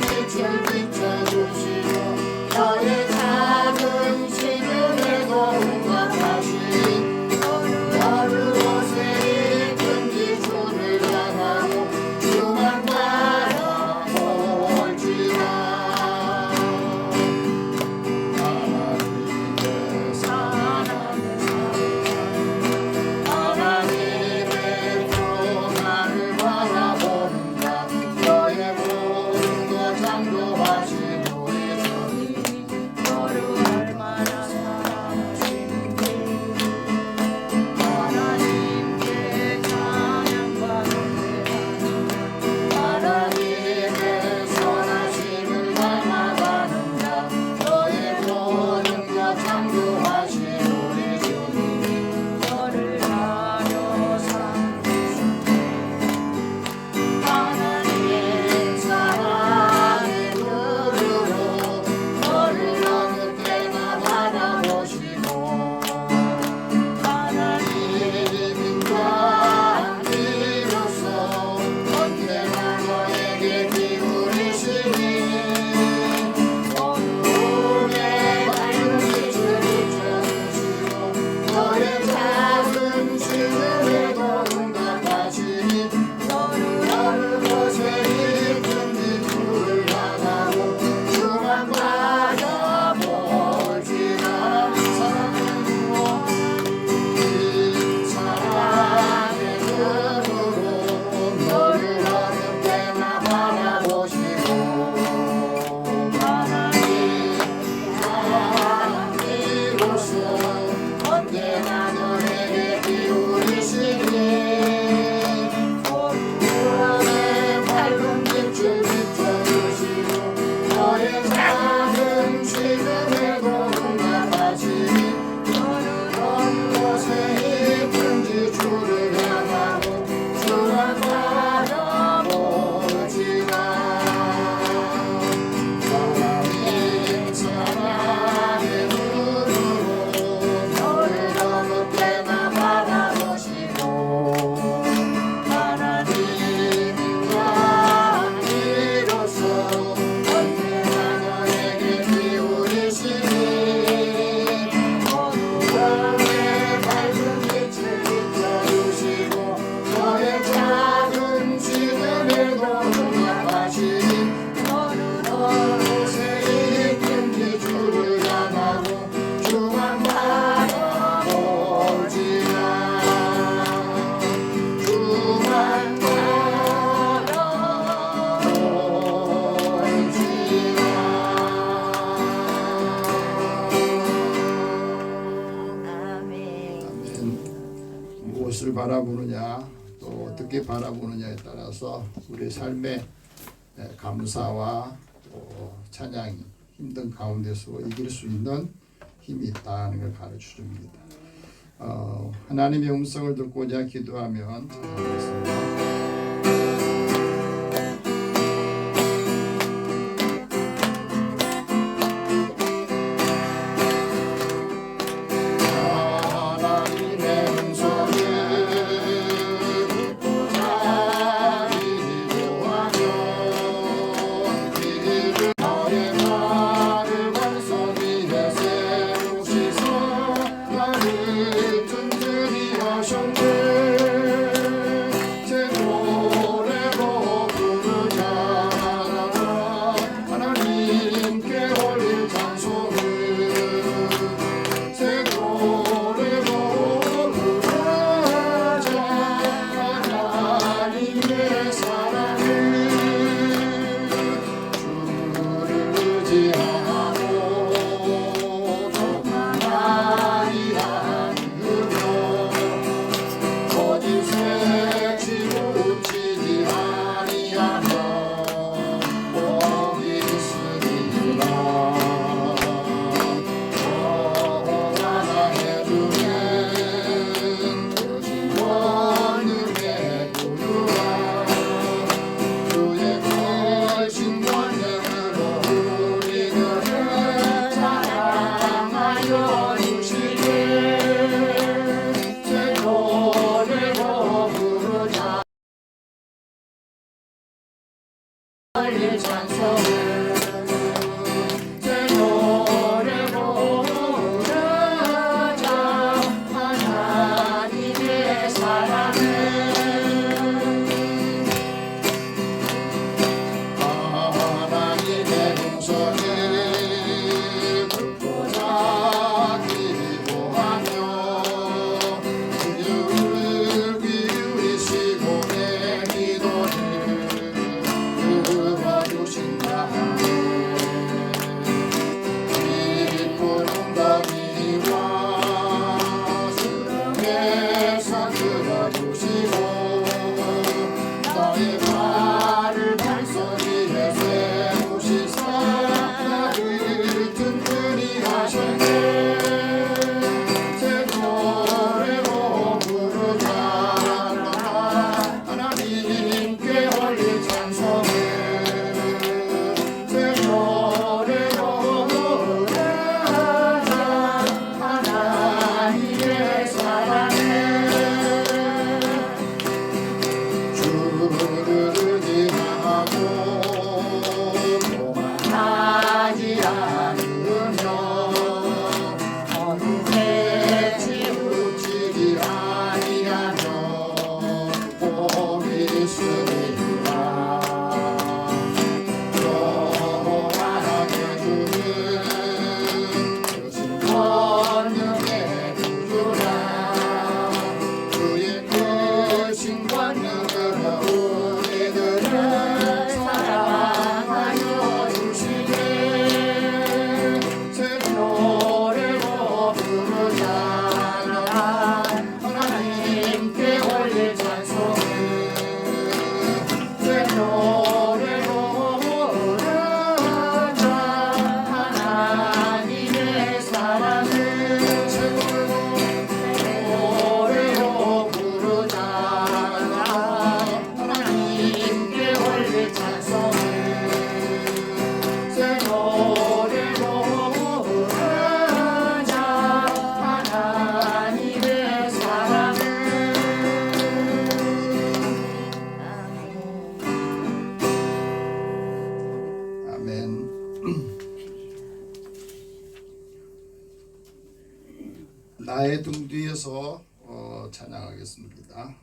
빛을 비춰주시고 너의 작은 시름에도 응답하시니 너를 옷에 입은지 주를 향하고 주만 바라볼지라. 하나님의 하나님의 평안을 바라보는가. 너의 모든 것 창조하신 우리 주님 너를 얼마나 사랑하시는지 하나님께 찬양과 노래하는 하나님의 선하심을 닮아가는가. 너의 모든 것 창조하신 우리 주님 너를 가려 삼으신대. 하나님의 사랑의 눈으로 너를 어느 때나 바라보시고 하나님과 이로써 언제나 너에게 기울이시니 어둠의 밝은 빛을 비춰주시고 너의 작은 시름에도 응답하시니 너를 옷에 입은지 주를 향하고 주만 바라볼지라. 사랑의 눈으로 너를 어느 때나 바라보시고 하나님으로서 언제나 너에게 기울이시니 어둠의 밝은 빛을 비춰주시고 너의 작은 시름에도 응답하시니 너를 옷에 입은지 주를 향하고 주만 바라볼지라. 하나님 사랑의 눈으로 너를 어느 때나 바라보시고 하나님과 이로써 언제나 너에게 기울이시니 어둠의 밝은 빛을 비춰주시고 너의 작은 시름에도 응답하시니 너를 옷에 입은지 주를 향하고 주만 바라볼지라. 주만 바라볼지라. 아멘. 무엇을 바라보느냐 또 어떻게 바라보느냐에 따라서 우리의 삶의 감사와 또 찬양이 힘든 가운데서 이길 수 있는 힘이 있다는 걸 가르쳐 줍니다. 하나님의 음성을 듣고자 기도하면 찬양하겠습니다. 하나님의 음성을 듣고자 기도하면 이를 너의 말을 완성이해 세우시서 나를 든든히 하셨네. 나의 등 뒤에서 찬양하겠습니다.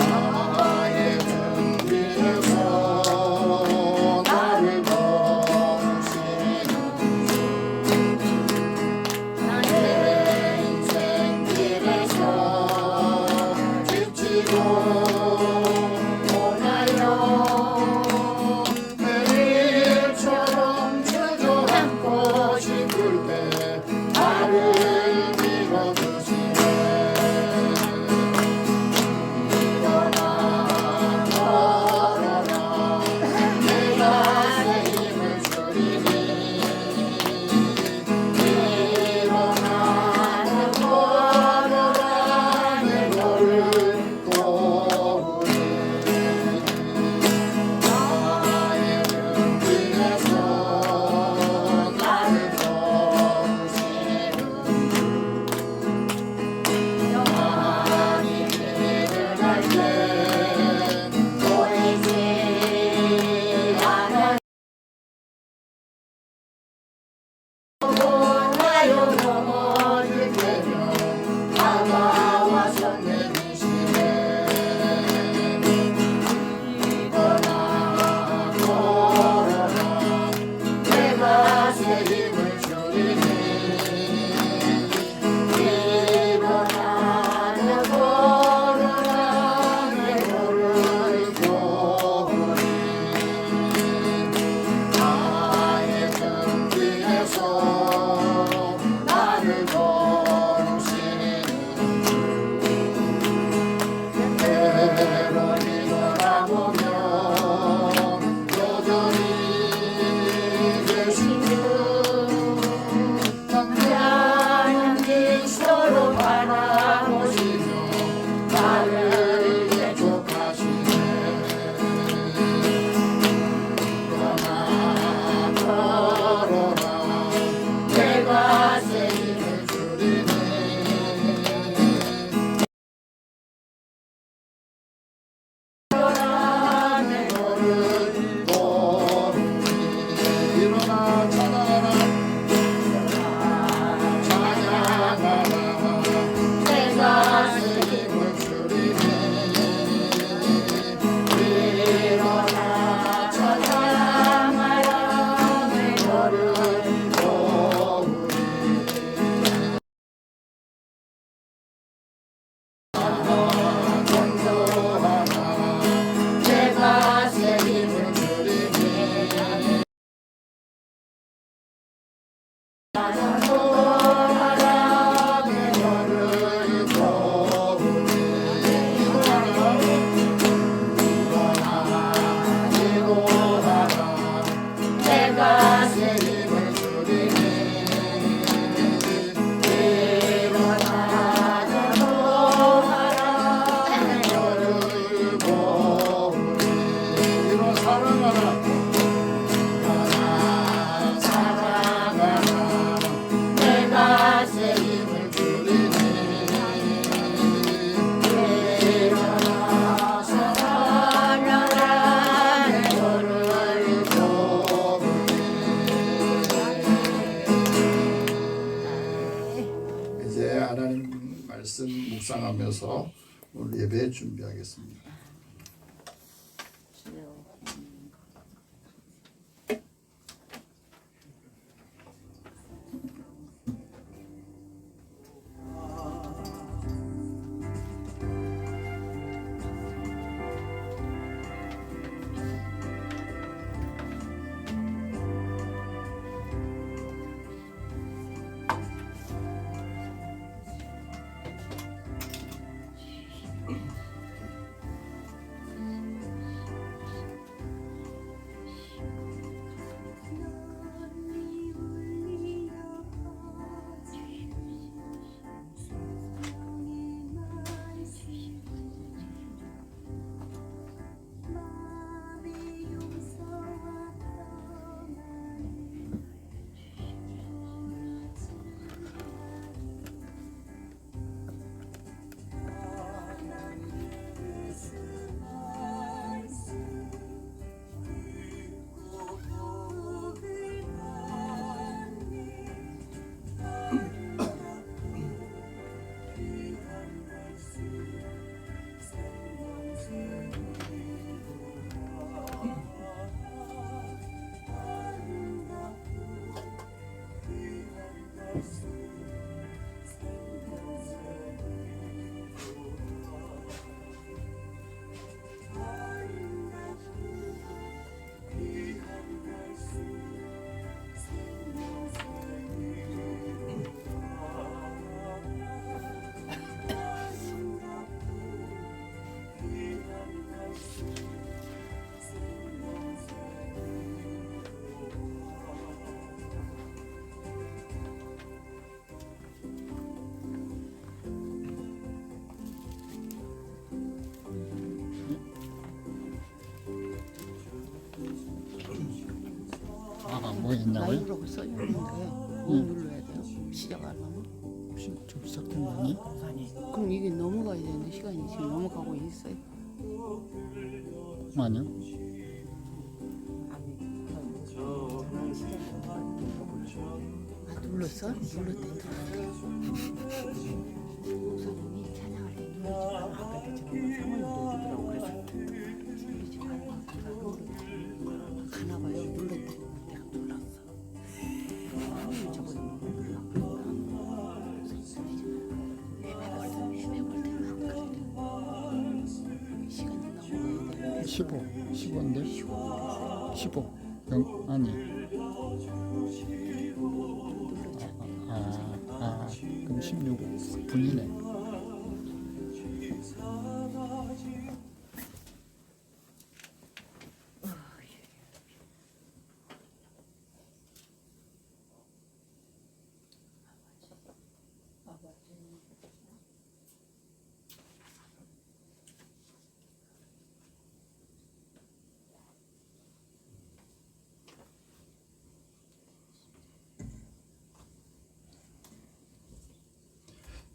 나의 등 뒤에서 나를 보시는 나의 인생 길에서 지치고 매일처럼 주저앉고 싶을 때 나를 밀어주시네. 일어나 걸어라 내가 새 힘을 주리니. 일어나 걸어라 내 걸을 도우니. 나의 등 뒤에서 나를 도우시는 영원히 길을 갈 때 보이지 않아 나요 넘어질 때면 다가와서 내리시네. 일어나 걸어라 내가 새 힘을 주리니. 일어나 걸어라 내 걸을 도우니. 나의 등 뒤에서 나를 도우시는 때로 뒤돌아보면 여전히 계신 주. 당장한 미소로 바라보시며 나를 예족하시네. 일어나 걸어라 내가 새 힘을 주리니. 일어나 내 걸을 도우니. 일어나 찬양하라 찬양하라 내가 새 힘을 주리니. 일어나 찬양하라 내 걸을 도우니. 전도하라 내가 새 힘을 주리니. 전도하라 내 걸을 도우니. 일어나 기도하라 내가 새 힘을 주리니. 일어나 전도하라 내 걸을 도우니. 일어나 사랑하라 일어나 사랑하라 내가 새 힘을 주리니. 일어나 사랑하라 내 걸을 도우니. 이제 하나님 말씀 묵상하면서 오늘 예배 준비하겠습니다. 뭐 했냐고요? 라이브라고 써 있는데 뭐 눌러야 돼요? 시작하려면? 좀 시작된 거 아니? 아니 그럼 이게 넘어가야 되는데 시간이 지금 넘어가고 있어요. 아니요. 아 눌렀어? 눌렀대. 목사님이 찬양할 때 누르지 마. 아까 지금 상을 누르더라고. 그래서 누르지 말고 가나 봐요. 눌렀대. 내가 눌렀어. 저거 헤매볼 때만 그래. 시간이 넘어가야 되는데 15인데? 15. 아니. 그럼 16분이네.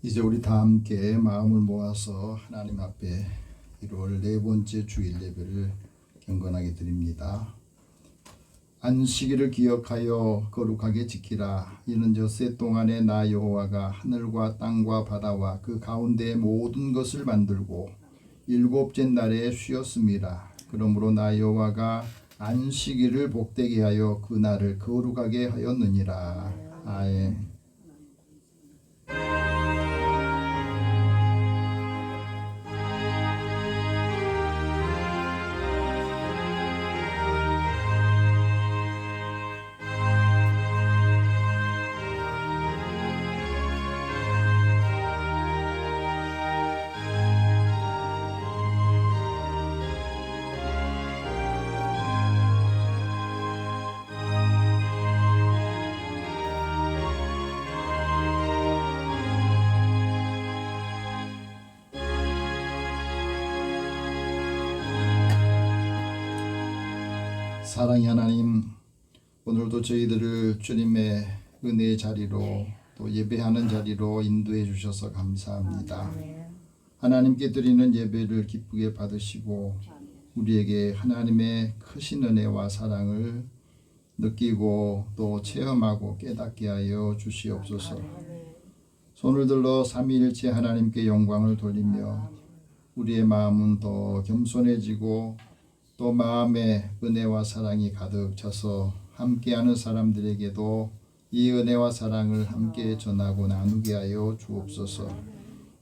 이제 우리 다 함께 마음을 모아서 하나님 앞에 1월 네 번째 주일 예배를 경건하게 드립니다. 안식일을 기억하여 거룩하게 지키라. 이는 엿새 동안에 나 여호와가 하늘과 땅과 바다와 그 가운데의 모든 것을 만들고 일곱째 날에 쉬었음이라. 그러므로 나 여호와가 안식일을 복되게 하여 그 날을 거룩하게 하였느니라. 아멘. 사랑의 하나님, 오늘도 저희들을 주님의 은혜의 자리로 또 예배하는 자리로 인도해 주셔서 감사합니다. 하나님께 드리는 예배를 기쁘게 받으시고 우리에게 하나님의 크신 은혜와 사랑을 느끼고 또 체험하고 깨닫게 하여 주시옵소서. 손을 들어 삼위일체 하나님께 영광을 돌리며 우리의 마음은 더 겸손해지고 또 마음에 은혜와 사랑이 가득 차서 함께하는 사람들에게도 이 은혜와 사랑을 함께 전하고 나누게 하여 주옵소서.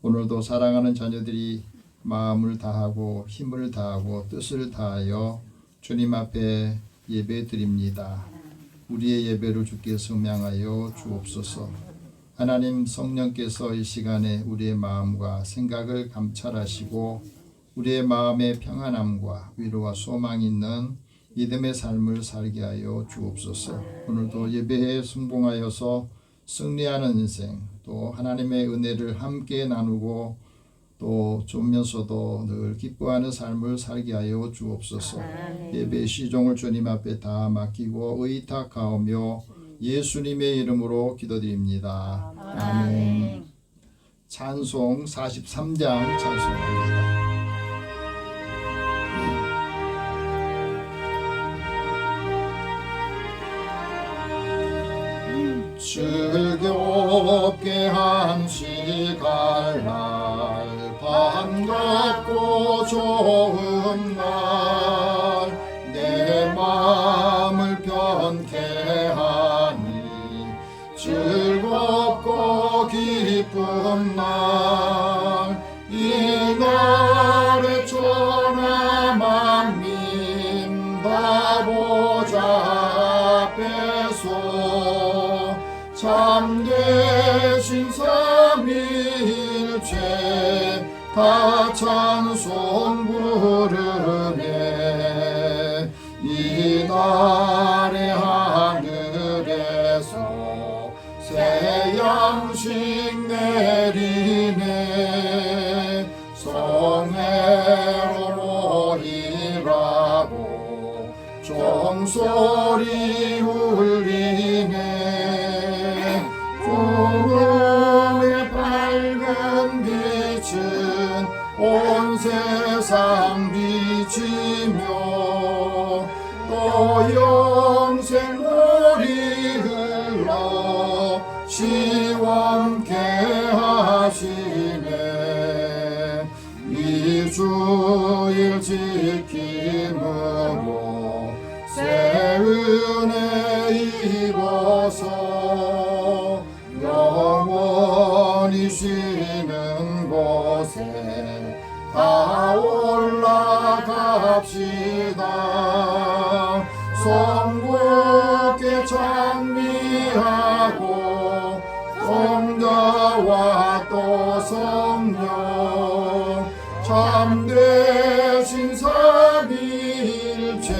오늘도 사랑하는 자녀들이 마음을 다하고 힘을 다하고 뜻을 다하여 주님 앞에 예배 드립니다. 우리의 예배를 주께 성명하여 주옵소서. 하나님 성령께서 이 시간에 우리의 마음과 생각을 감찰하시고 우리의 마음에 평안함과 위로와 소망이 있는 믿음의 삶을 살게 하여 주옵소서. 오늘도 예배에 순종하여서 승리하는 인생, 또 하나님의 은혜를 함께 나누고 또 주면서도 늘 기뻐하는 삶을 살게 하여 주옵소서. 예배 시종을 주님 앞에 다 맡기고 의탁하오며 예수님의 이름으로 기도드립니다. 아멘. 찬송 43장 찬송합니다. 즐겁게 한식할 날 반갑고 좋은 날 내 마음을 편케 하니 즐겁고 기쁜 날 이 날에 천하 만민 다 보좌 앞에서 참되신 삼위일체 다 찬송 부르네. 이 날의 하늘에서 새 양식 내리네. 성회로 모이라고 종 종소리 울리네 조금의 밝은 빛은 온 세상 비치며 또 영생 물이 흘러 시원케 하시네 이 주일 지킴으로 새 은혜 입어서 영원히 쉬는 곳에 다 올라갑시다 성국에 찬미하고 성자와 또 성령 참되신 삼위일체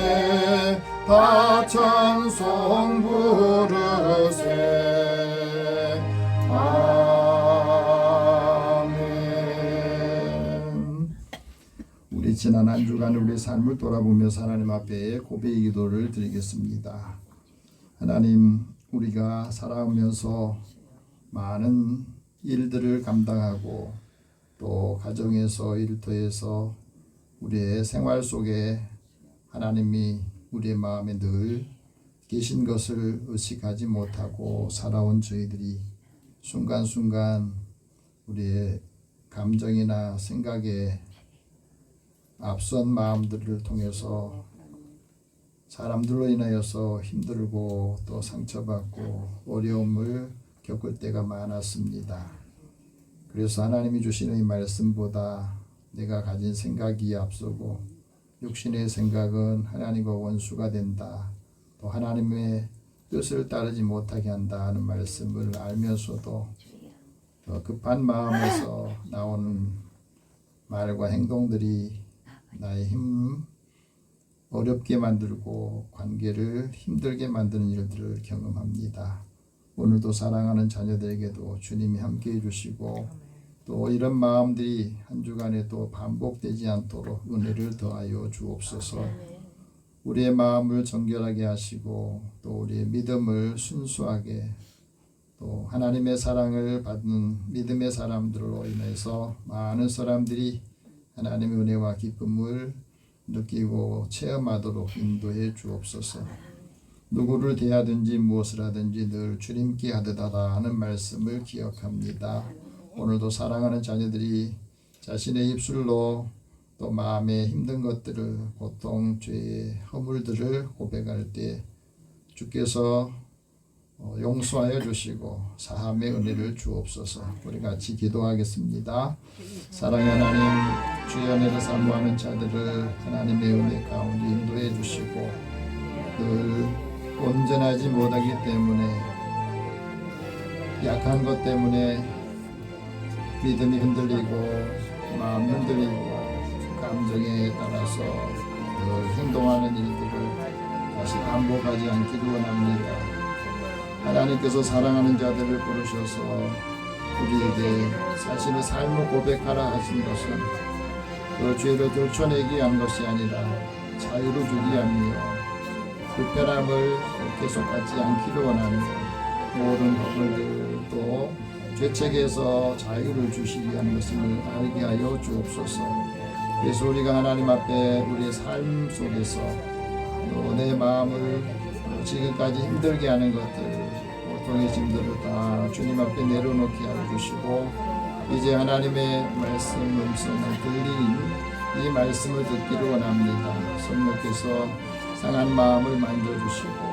다 찬송 부르세 아멘. 우리 지난 한 주간 우리 삶을 돌아보면서 하나님 앞에 고백의 기도를 드리겠습니다. 하나님, 우리가 살아오면서 많은 일들을 감당하고 또 가정에서 일터에서 우리의 생활 속에 하나님이 우리의 마음에 늘 계신 것을 의식하지 못하고 살아온 저희들이 순간순간 우리의 감정이나 생각에 앞선 마음들을 통해서 사람들로 인하여서 힘들고 또 상처받고 어려움을 겪을 때가 많았습니다. 그래서 하나님이 주시는 이 말씀보다 내가 가진 생각이 앞서고 육신의 생각은 하나님과 원수가 된다. 또 하나님의 뜻을 따르지 못하게 한다 하는 말씀을 알면서도 급한 마음에서 나오는 말과 행동들이 나의 힘 어렵게 만들고 관계를 힘들게 만드는 일들을 경험합니다. 오늘도 사랑하는 자녀들에게도 주님이 함께 해주시고 또 이런 마음들이 한 주간에 또 반복되지 않도록 은혜를 더하여 주옵소서. 우리의 마음을 정결하게 하시고 또 우리의 믿음을 순수하게 또 하나님의 사랑을 받는 믿음의 사람들로 인해서 많은 사람들이 하나님의 은혜와 기쁨을 느끼고 체험하도록 인도해 주옵소서. 누구를 대하든지 무엇을 하든지 늘 주님께 하듯하다 하는 말씀을 기억합니다. 오늘도 사랑하는 자녀들이 자신의 입술로 또 마음에 힘든 것들을 고통, 죄의 허물들을 고백할 때 주께서 용서하여 주시고 사함의 은혜를 주옵소서. 우리 같이 기도하겠습니다. 사랑의 하나님, 주의 은혜를 사모하는 자들을 하나님의 은혜 가운데 인도해 주시고 늘 온전하지 못하기 때문에 약한 것 때문에 믿음이 흔들리고 마음이 흔들리고 감정에 따라서 늘 행동하는 일들을 다시 반복하지 않기를 원합니다. 하나님께서 사랑하는 자들을 부르셔서 우리에게 자신의 삶을 고백하라 하신 것은 그 죄를 들춰내기 위한 것이 아니라 자유를 주기 위함이요 불편함을 계속하지 않기를 원하며 모든 허물들도 죄책에서 자유를 주시기 위한 것임을 알게 하여 주옵소서. 그래서 우리가 하나님 앞에 우리의 삶 속에서 또 내 마음을 지금까지 힘들게 하는 것들 고통의 짐들을 다 주님 앞에 내려놓게 하여 주시고 이제 하나님의 말씀 음성을 들린 이 말씀을 듣기를 원합니다. 성령께서 상한 마음을 만져주시고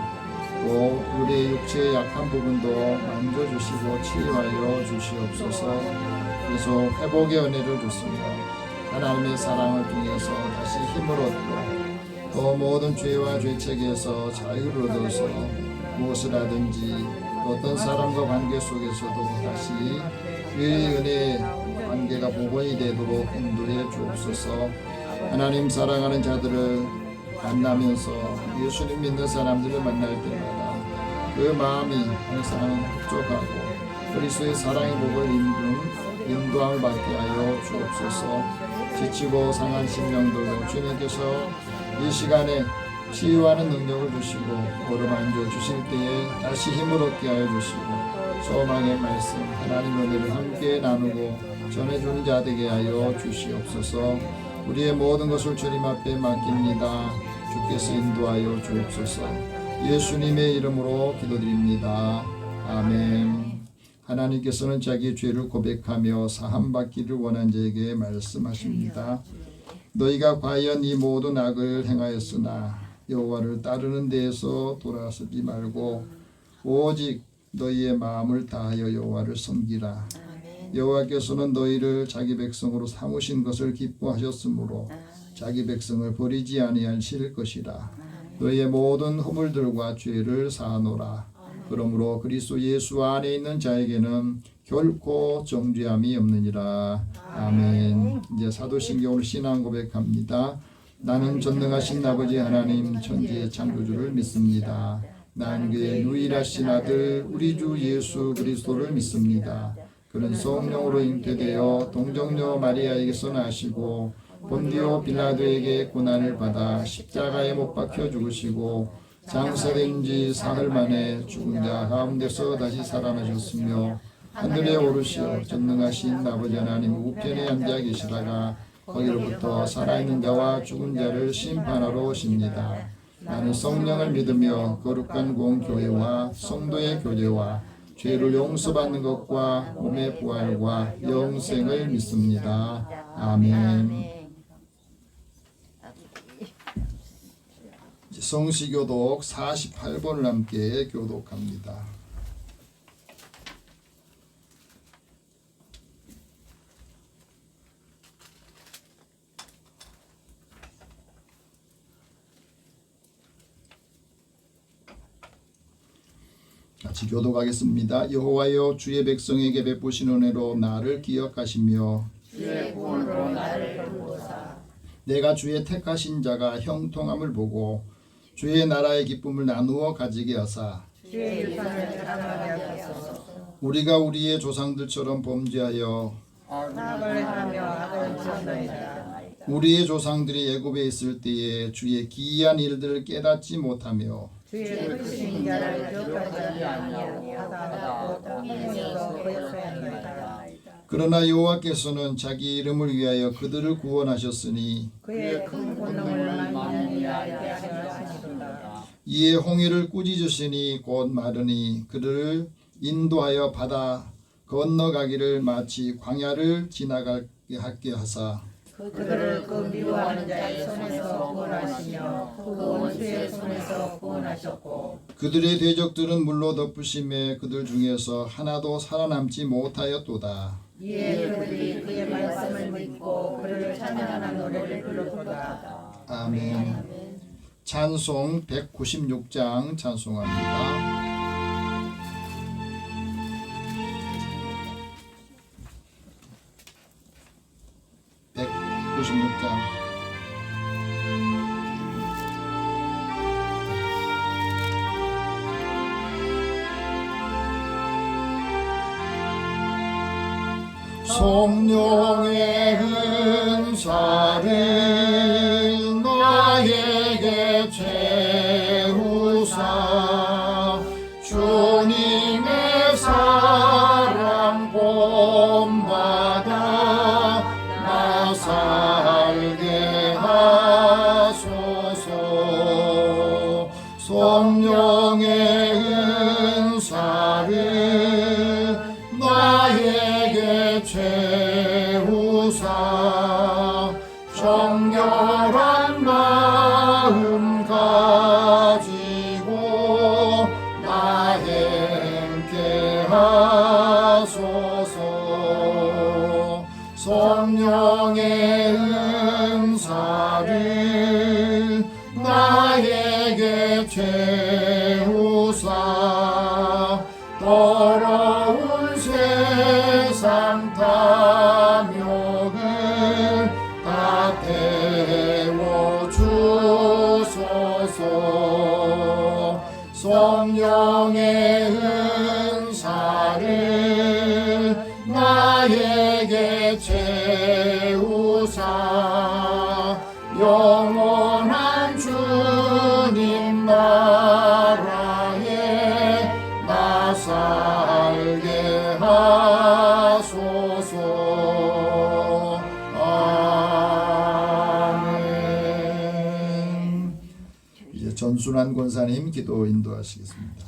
또 우리의 육체의 약한 부분도 만져주시고 치유하여 주시옵소서. 그래서 회복의 은혜를 주시며 하나님의 사랑을 통해서 다시 힘을 얻고 또 모든 죄와 죄책에서 자유를 얻어서 무엇을 하든지 어떤 사람과 관계 속에서도 다시 주의 은혜의 관계가 복원이 되도록 인도해 주옵소서. 하나님 사랑하는 자들을 만나면서 예수님 믿는 사람들을 만날 때마다 그 마음이 항상 흡족하고 그리스도의 사랑의 복을 인도함을 받게 하여 주옵소서. 지치고 상한 심령들도 주님께서 이 시간에 치유하는 능력을 주시고 어루만져 주실 때에 다시 힘을 얻게 하여 주시고 소망의 말씀 하나님 은혜를 함께 나누고 전해주는 자 되게 하여 주시옵소서. 우리의 모든 것을 주님 앞에 맡깁니다. 주께서 인도하여 주옵소서. 예수님의 이름으로 기도드립니다. 아멘. 하나님께서는 자기 죄를 고백하며 사함받기를 원한 자에게 말씀하십니다. 너희가 과연 이 모든 악을 행하였으나 여호와를 따르는 데에서 돌아서지 말고 오직 너희의 마음을 다하여 여호와를 섬기라. 여호와께서는 너희를 자기 백성으로 삼으신 것을 기뻐하셨으므로 자기 백성을 버리지 아니하실 것이라. 너희의 모든 허물들과 죄를 사하노라. 그러므로 그리스도 예수 안에 있는 자에게는 결코 정죄함이 없느니라. 아멘. 이제 사도신경으로 신앙 고백합니다. 나는 전능하신 아버지 하나님 천지의 창조주를 믿습니다. 나는 그의 유일하신 아들 우리 주 예수 그리스도를 믿습니다. 그는 성령으로 잉태되어 동정녀 마리아에게서 나시고 본디오 빌라도에게 고난을 받아 십자가에 못 박혀 죽으시고 장사된 지 사흘 만에 죽은 자 가운데서 다시 살아나셨으며 하늘에 오르시어 전능하신 아버지 하나님 우편에 앉아 계시다가 거기로부터 살아있는 자와 죽은 자를 심판하러 오십니다. 나는 성령을 믿으며 거룩한 공교회와 성도의 교제와 죄를 용서받는 것과 몸의 부활과 영생을 믿습니다. 아멘. 성시교독 48번을 함께 교독합니다. 같이 교독하겠습니다. 여호와여 주의 백성에게 베푸신 은혜로 나를 기억하시며 주의 구원으로 나를 돌보사. 내가 주의 택하신 자가 형통함을 보고 주의 나라의 기쁨을 나누어 가지게 하사 주의 유산을 자랑하게 하소서. 우리가 우리의 조상들처럼 범죄하여 악을 행하며 악을 지었나이다. 우리의 조상들이 애굽에 있을 때에 주의 기이한 일들을 깨닫지 못하며 주의 크신 자를 기억하지 아니하고 바다 땅에서 거역하였나이다. 그러나 여호와께서는 자기 이름을 위하여 그들을 구원하셨으니 그의 큰 권능을 만민이 알게 하셨습니다. 이에 홍해를 꾸짖으시니 곧 마르니 그들을 인도하여 바다 건너가기를 마치 광야를 지나가게 하게 하사 그들을 그 미워하는 자의 손에서 구원하시며 그 원수의 손에서 구원하셨고 그들의 대적들은 물로 덮으심에 그들 중에서 하나도 살아남지 못하였도다. 이에 그들이 그의 말씀을 믿고 그를 찬양하는 노래를 부르도다. 아멘. 찬송 196장 찬송합니다. 성령의 은사를 나에게 채우사 주님의 사랑 본받아 나 살게 하소서. 성령의 은사를 나에게 채우사 정결한 마음 가지고 나 행케 하소서. 성령의 은사를 나에게 채우사 더러운 세상 탐욕을 다 태워주소서. 성령의 은사를 나에게 채우사 영원한 주 권순환 권사님 기도 인도하시겠습니다.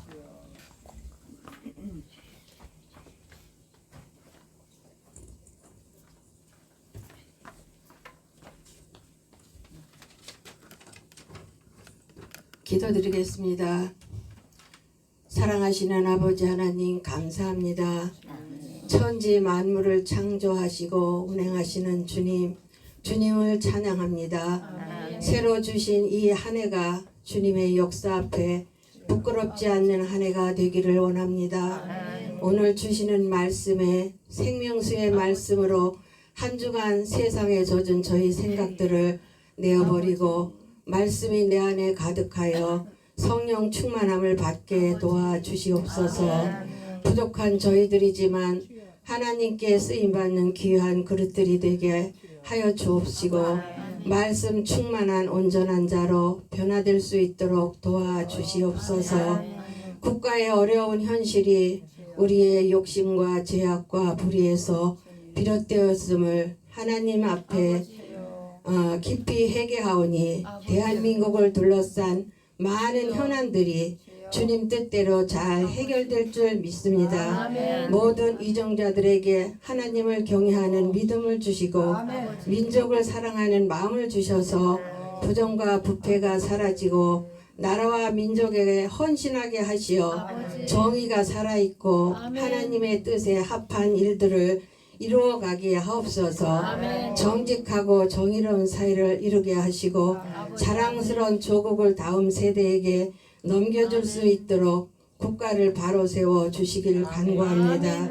기도드리겠습니다. 사랑하시는 아버지 하나님 감사합니다. 천지 만물을 창조하시고 운행하시는 주님, 주님을 찬양합니다. 새로 주신 이 한 해가 주님의 역사 앞에 부끄럽지 않는 한 해가 되기를 원합니다. 오늘 주시는 말씀에 생명수의 말씀으로 한 주간 세상에 젖은 저희 생각들을 내어버리고 말씀이 내 안에 가득하여 성령 충만함을 받게 도와주시옵소서. 부족한 저희들이지만 하나님께 쓰임받는 귀한 그릇들이 되게 하여 주옵시고 말씀 충만한 온전한 자로 변화될 수 있도록 도와주시옵소서. 국가의 어려운 현실이 우리의 욕심과 죄악과 불의에서 비롯되었음을 하나님 앞에 깊이 회개하오니 대한민국을 둘러싼 많은 현안들이 주님 뜻대로 잘 해결될 줄 믿습니다. 모든 이정자들에게 하나님을 경외하는 믿음을 주시고 민족을 사랑하는 마음을 주셔서 부정과 부패가 사라지고 나라와 민족에게 헌신하게 하시어 정의가 살아있고 하나님의 뜻에 합한 일들을 이루어가게 하옵소서. 정직하고 정의로운 사회를 이루게 하시고 자랑스러운 조국을 다음 세대에게 넘겨줄 수 있도록 국가를 바로 세워 주시기를 간구합니다.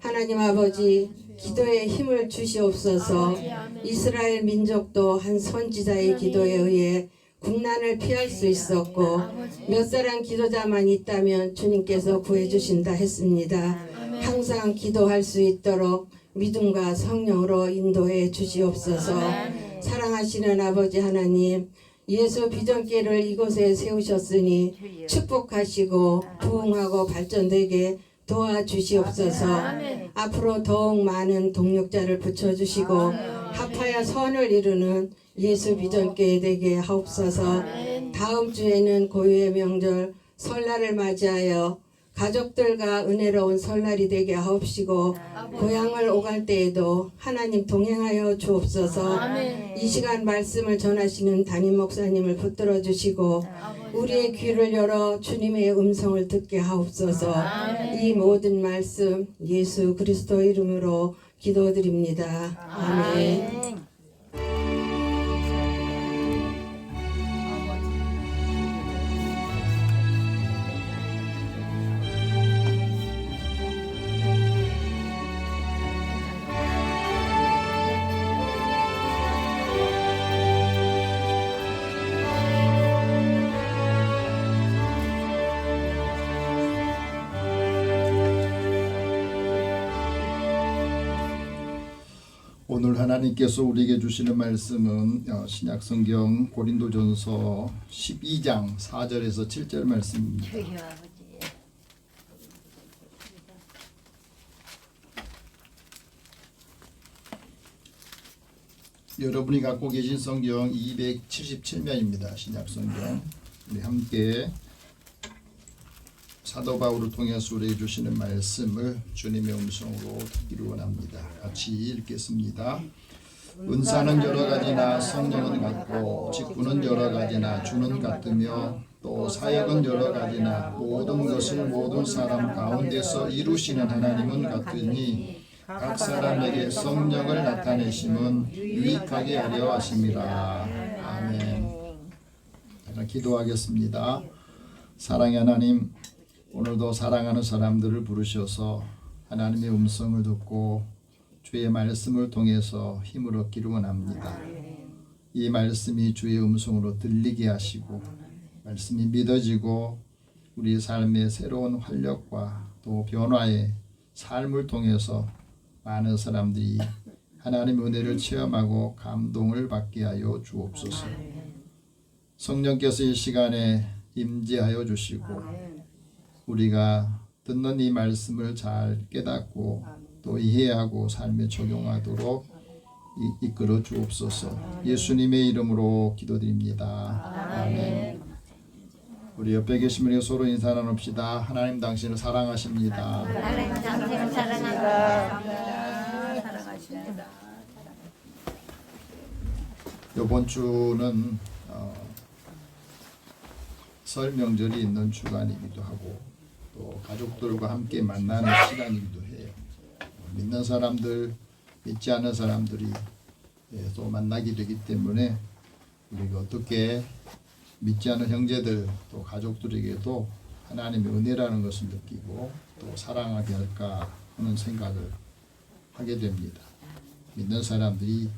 하나님 아버지, 기도에 힘을 주시옵소서. 이스라엘 민족도 한 선지자의 기도에 의해 국난을 피할 수 있었고 몇 사람 기도자만 있다면 주님께서 구해주신다 했습니다. 항상 기도할 수 있도록 믿음과 성령으로 인도해 주시옵소서. 사랑하시는 아버지 하나님, 예수 비전교회를 이곳에 세우셨으니 축복하시고 부흥하고 발전되게 도와주시옵소서. 앞으로 더욱 많은 동력자를 붙여주시고 합하여 선을 이루는 예수 비전교회 되게 하옵소서. 다음 주에는 고유의 명절 설날을 맞이하여 가족들과 은혜로운 설날이 되게 하옵시고 고향을 오갈 때에도 하나님 동행하여 주옵소서. 이 시간 말씀을 전하시는 담임 목사님을 붙들어 주시고 우리의 귀를 열어 주님의 음성을 듣게 하옵소서. 이 모든 말씀 예수 그리스도 이름으로 기도드립니다. 아멘. 오늘 하나님께서 우리에게 주시는 말씀은 신약성경 고린도전서 12장 4절에서 7절 말씀입니다. 여러분이 갖고 계신 성경 277면입니다. 신약성경. 우리 함께 사도 바울을 통해서 우리에게 주시는 말씀을 주님의 음성으로 듣기를 원합니다. 같이 읽겠습니다. 은사는 여러 가지나 성령은 같고 직분은 여러 가지나 주는 같으며 또 사역은 여러 가지나 모든 것을 모든 사람 가운데서 이루시는 하나님은 같으니 각 사람에게 성령을 나타내심은 유익하게 하려 하심이라. 아멘. 기도하겠습니다. 사랑의 하나님, 오늘도 사랑하는 사람들을 부르셔서 하나님의 음성을 듣고 주의 말씀을 통해서 힘을 얻기를 원합니다. 이 말씀이 주의 음성으로 들리게 하시고 말씀이 믿어지고 우리 삶의 새로운 활력과 또 변화의 삶을 통해서 많은 사람들이 하나님의 은혜를 체험하고 감동을 받게 하여 주옵소서. 성령께서 이 시간에 임재하여 주시고 우리가 듣는 이 말씀을 잘 깨닫고 또 이해하고 삶에 적용하도록 이끌어 주옵소서. 예수님의 이름으로 기도드립니다. 아멘. 우리 옆에 계신 분에게 서로 인사 나눕시다. 하나님 당신을 사랑하십니다. 하나님 당신을 사랑합니다. 사랑하십니다. 이번 주는 설 명절이 있는 주간이기도 하고 또 가족들과 함께 만나는 시간이기도 해요. 믿는 사람들, 믿지 않는 사람들이 또 만나게 되기 때문에 우리가 어떻게 믿지 않는 형제들 또 가족들에게도 하나님의 은혜라는 것을 느끼고 또 사랑하게 할까 하는 생각을 하게 됩니다. 믿는 사람들이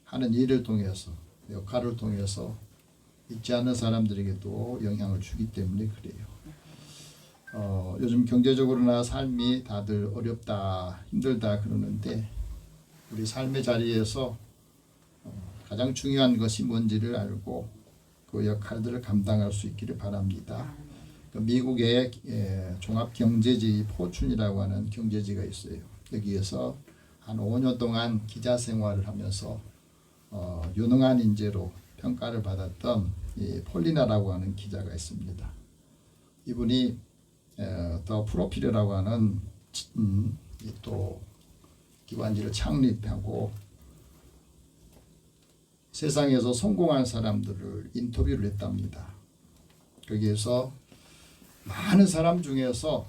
하는 일을 통해서 역할을 통해서 믿지 않는 사람들에게도 영향을 주기 때문에 그래요. 요즘 경제적으로나 삶이 다들 어렵다 힘들다 그러는데 우리 삶의 자리에서 가장 중요한 것이 뭔지를 알고 그 역할들을 감당할 수 있기를 바랍니다. 미국의 종합경제지 포춘이라고 하는 경제지가 있어요. 여기에서 한 5년 동안 기자 생활을 하면서 유능한 인재로 평가를 받았던 이 폴리나라고 하는 기자가 있습니다. 이분이 더 프로필이라고 하는 또 기관지를 창립하고 세상에서 성공한 사람들을 인터뷰를 했답니다. 거기에서 많은 사람 중에서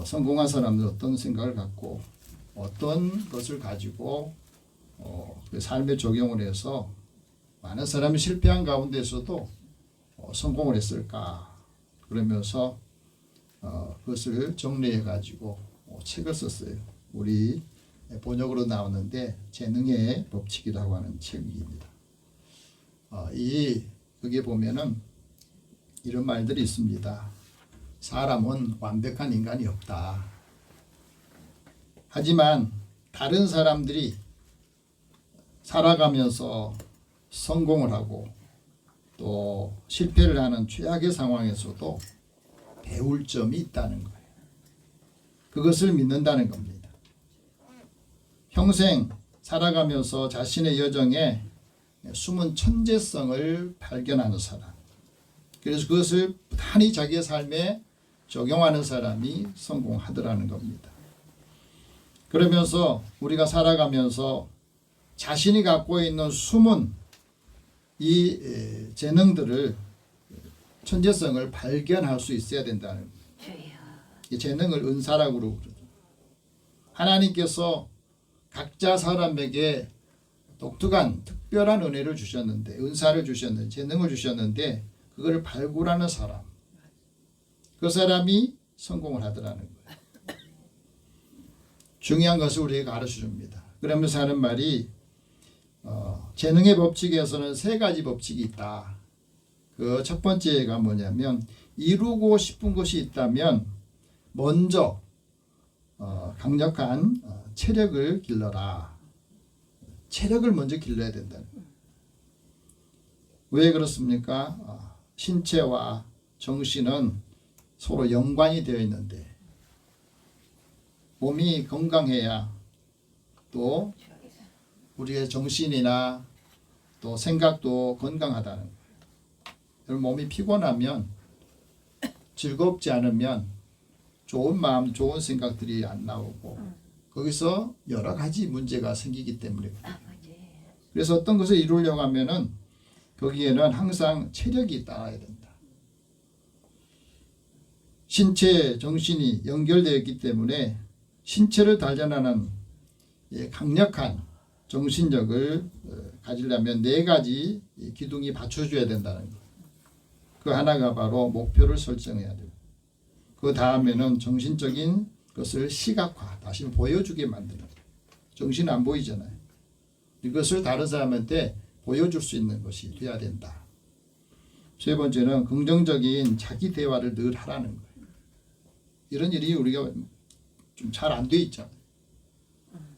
성공한 사람들 어떤 생각을 갖고 어떤 것을 가지고 그 삶에 적용을 해서 많은 사람이 실패한 가운데서도 성공을 했을까 그러면서 그것을 정리해 가지고 책을 썼어요. 우리 번역으로 나오는데 재능의 법칙이라고 하는 책입니다. 거기에 보면은 이런 말들이 있습니다. 사람은 완벽한 인간이 없다. 하지만 다른 사람들이 살아가면서 성공을 하고 또 실패를 하는 최악의 상황에서도 배울 점이 있다는 거예요. 그것을 믿는다는 겁니다. 평생 살아가면서 자신의 여정에 숨은 천재성을 발견하는 사람. 그래서 그것을 부단히 자기의 삶에 적용하는 사람이 성공하더라는 겁니다. 그러면서 우리가 살아가면서 자신이 갖고 있는 숨은 이 재능들을 천재성을 발견할 수 있어야 된다는 거예요. 이 재능을 은사라고 그러죠. 하나님께서 각자 사람에게 독특한 특별한 은혜를 주셨는데 은사를 주셨는데 재능을 주셨는데 그걸 발굴하는 사람 그 사람이 성공을 하더라는 거예요. 중요한 것을 우리에게 가르쳐줍니다. 그러면서 하는 말이 재능의 법칙에서는 세 가지 법칙이 있다. 그 첫 번째가 뭐냐면 이루고 싶은 것이 있다면 먼저 강력한 체력을 길러라. 체력을 먼저 길러야 된다는 거예요. 왜 그렇습니까? 신체와 정신은 서로 연관이 되어 있는데 몸이 건강해야 또 우리의 정신이나 또 생각도 건강하다는 거예요. 몸이 피곤하면 즐겁지 않으면 좋은 마음, 좋은 생각들이 안 나오고 거기서 여러 가지 문제가 생기기 때문에 그래서 어떤 것을 이루려고 하면은 거기에는 항상 체력이 따라야 된다. 신체, 정신이 연결되어 있기 때문에 신체를 단련하는 강력한 정신력을 가지려면 네 가지 기둥이 받쳐줘야 된다는 것. 그 하나가 바로 목표를 설정해야 돼요. 그 다음에는 정신적인 것을 시각화, 다시 보여주게 만드는 거예요. 정신 안 보이잖아요. 이것을 다른 사람한테 보여줄 수 있는 것이 돼야 된다. 세 번째는 긍정적인 자기 대화를 늘 하라는 거예요. 이런 일이 우리가 좀 잘 안 돼 있잖아요.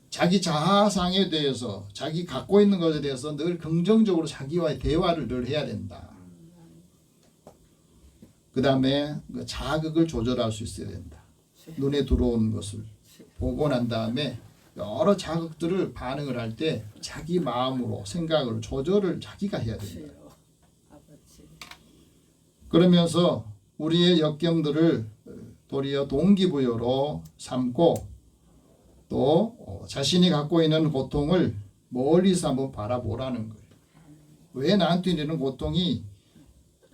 자기 자아상에 대해서 자기 갖고 있는 것에 대해서 늘 긍정적으로 자기와의 대화를 늘 해야 된다. 그 다음에 자극을 조절할 수 있어야 된다. 눈에 들어오는 것을 보고 난 다음에 여러 자극들을 반응을 할 때 자기 마음으로 생각을 조절을 자기가 해야 된다. 그러면서 우리의 역경들을 도리어 동기부여로 삼고 또 자신이 갖고 있는 고통을 멀리서 한번 바라보라는 거예요. 왜 나한테 이런 고통이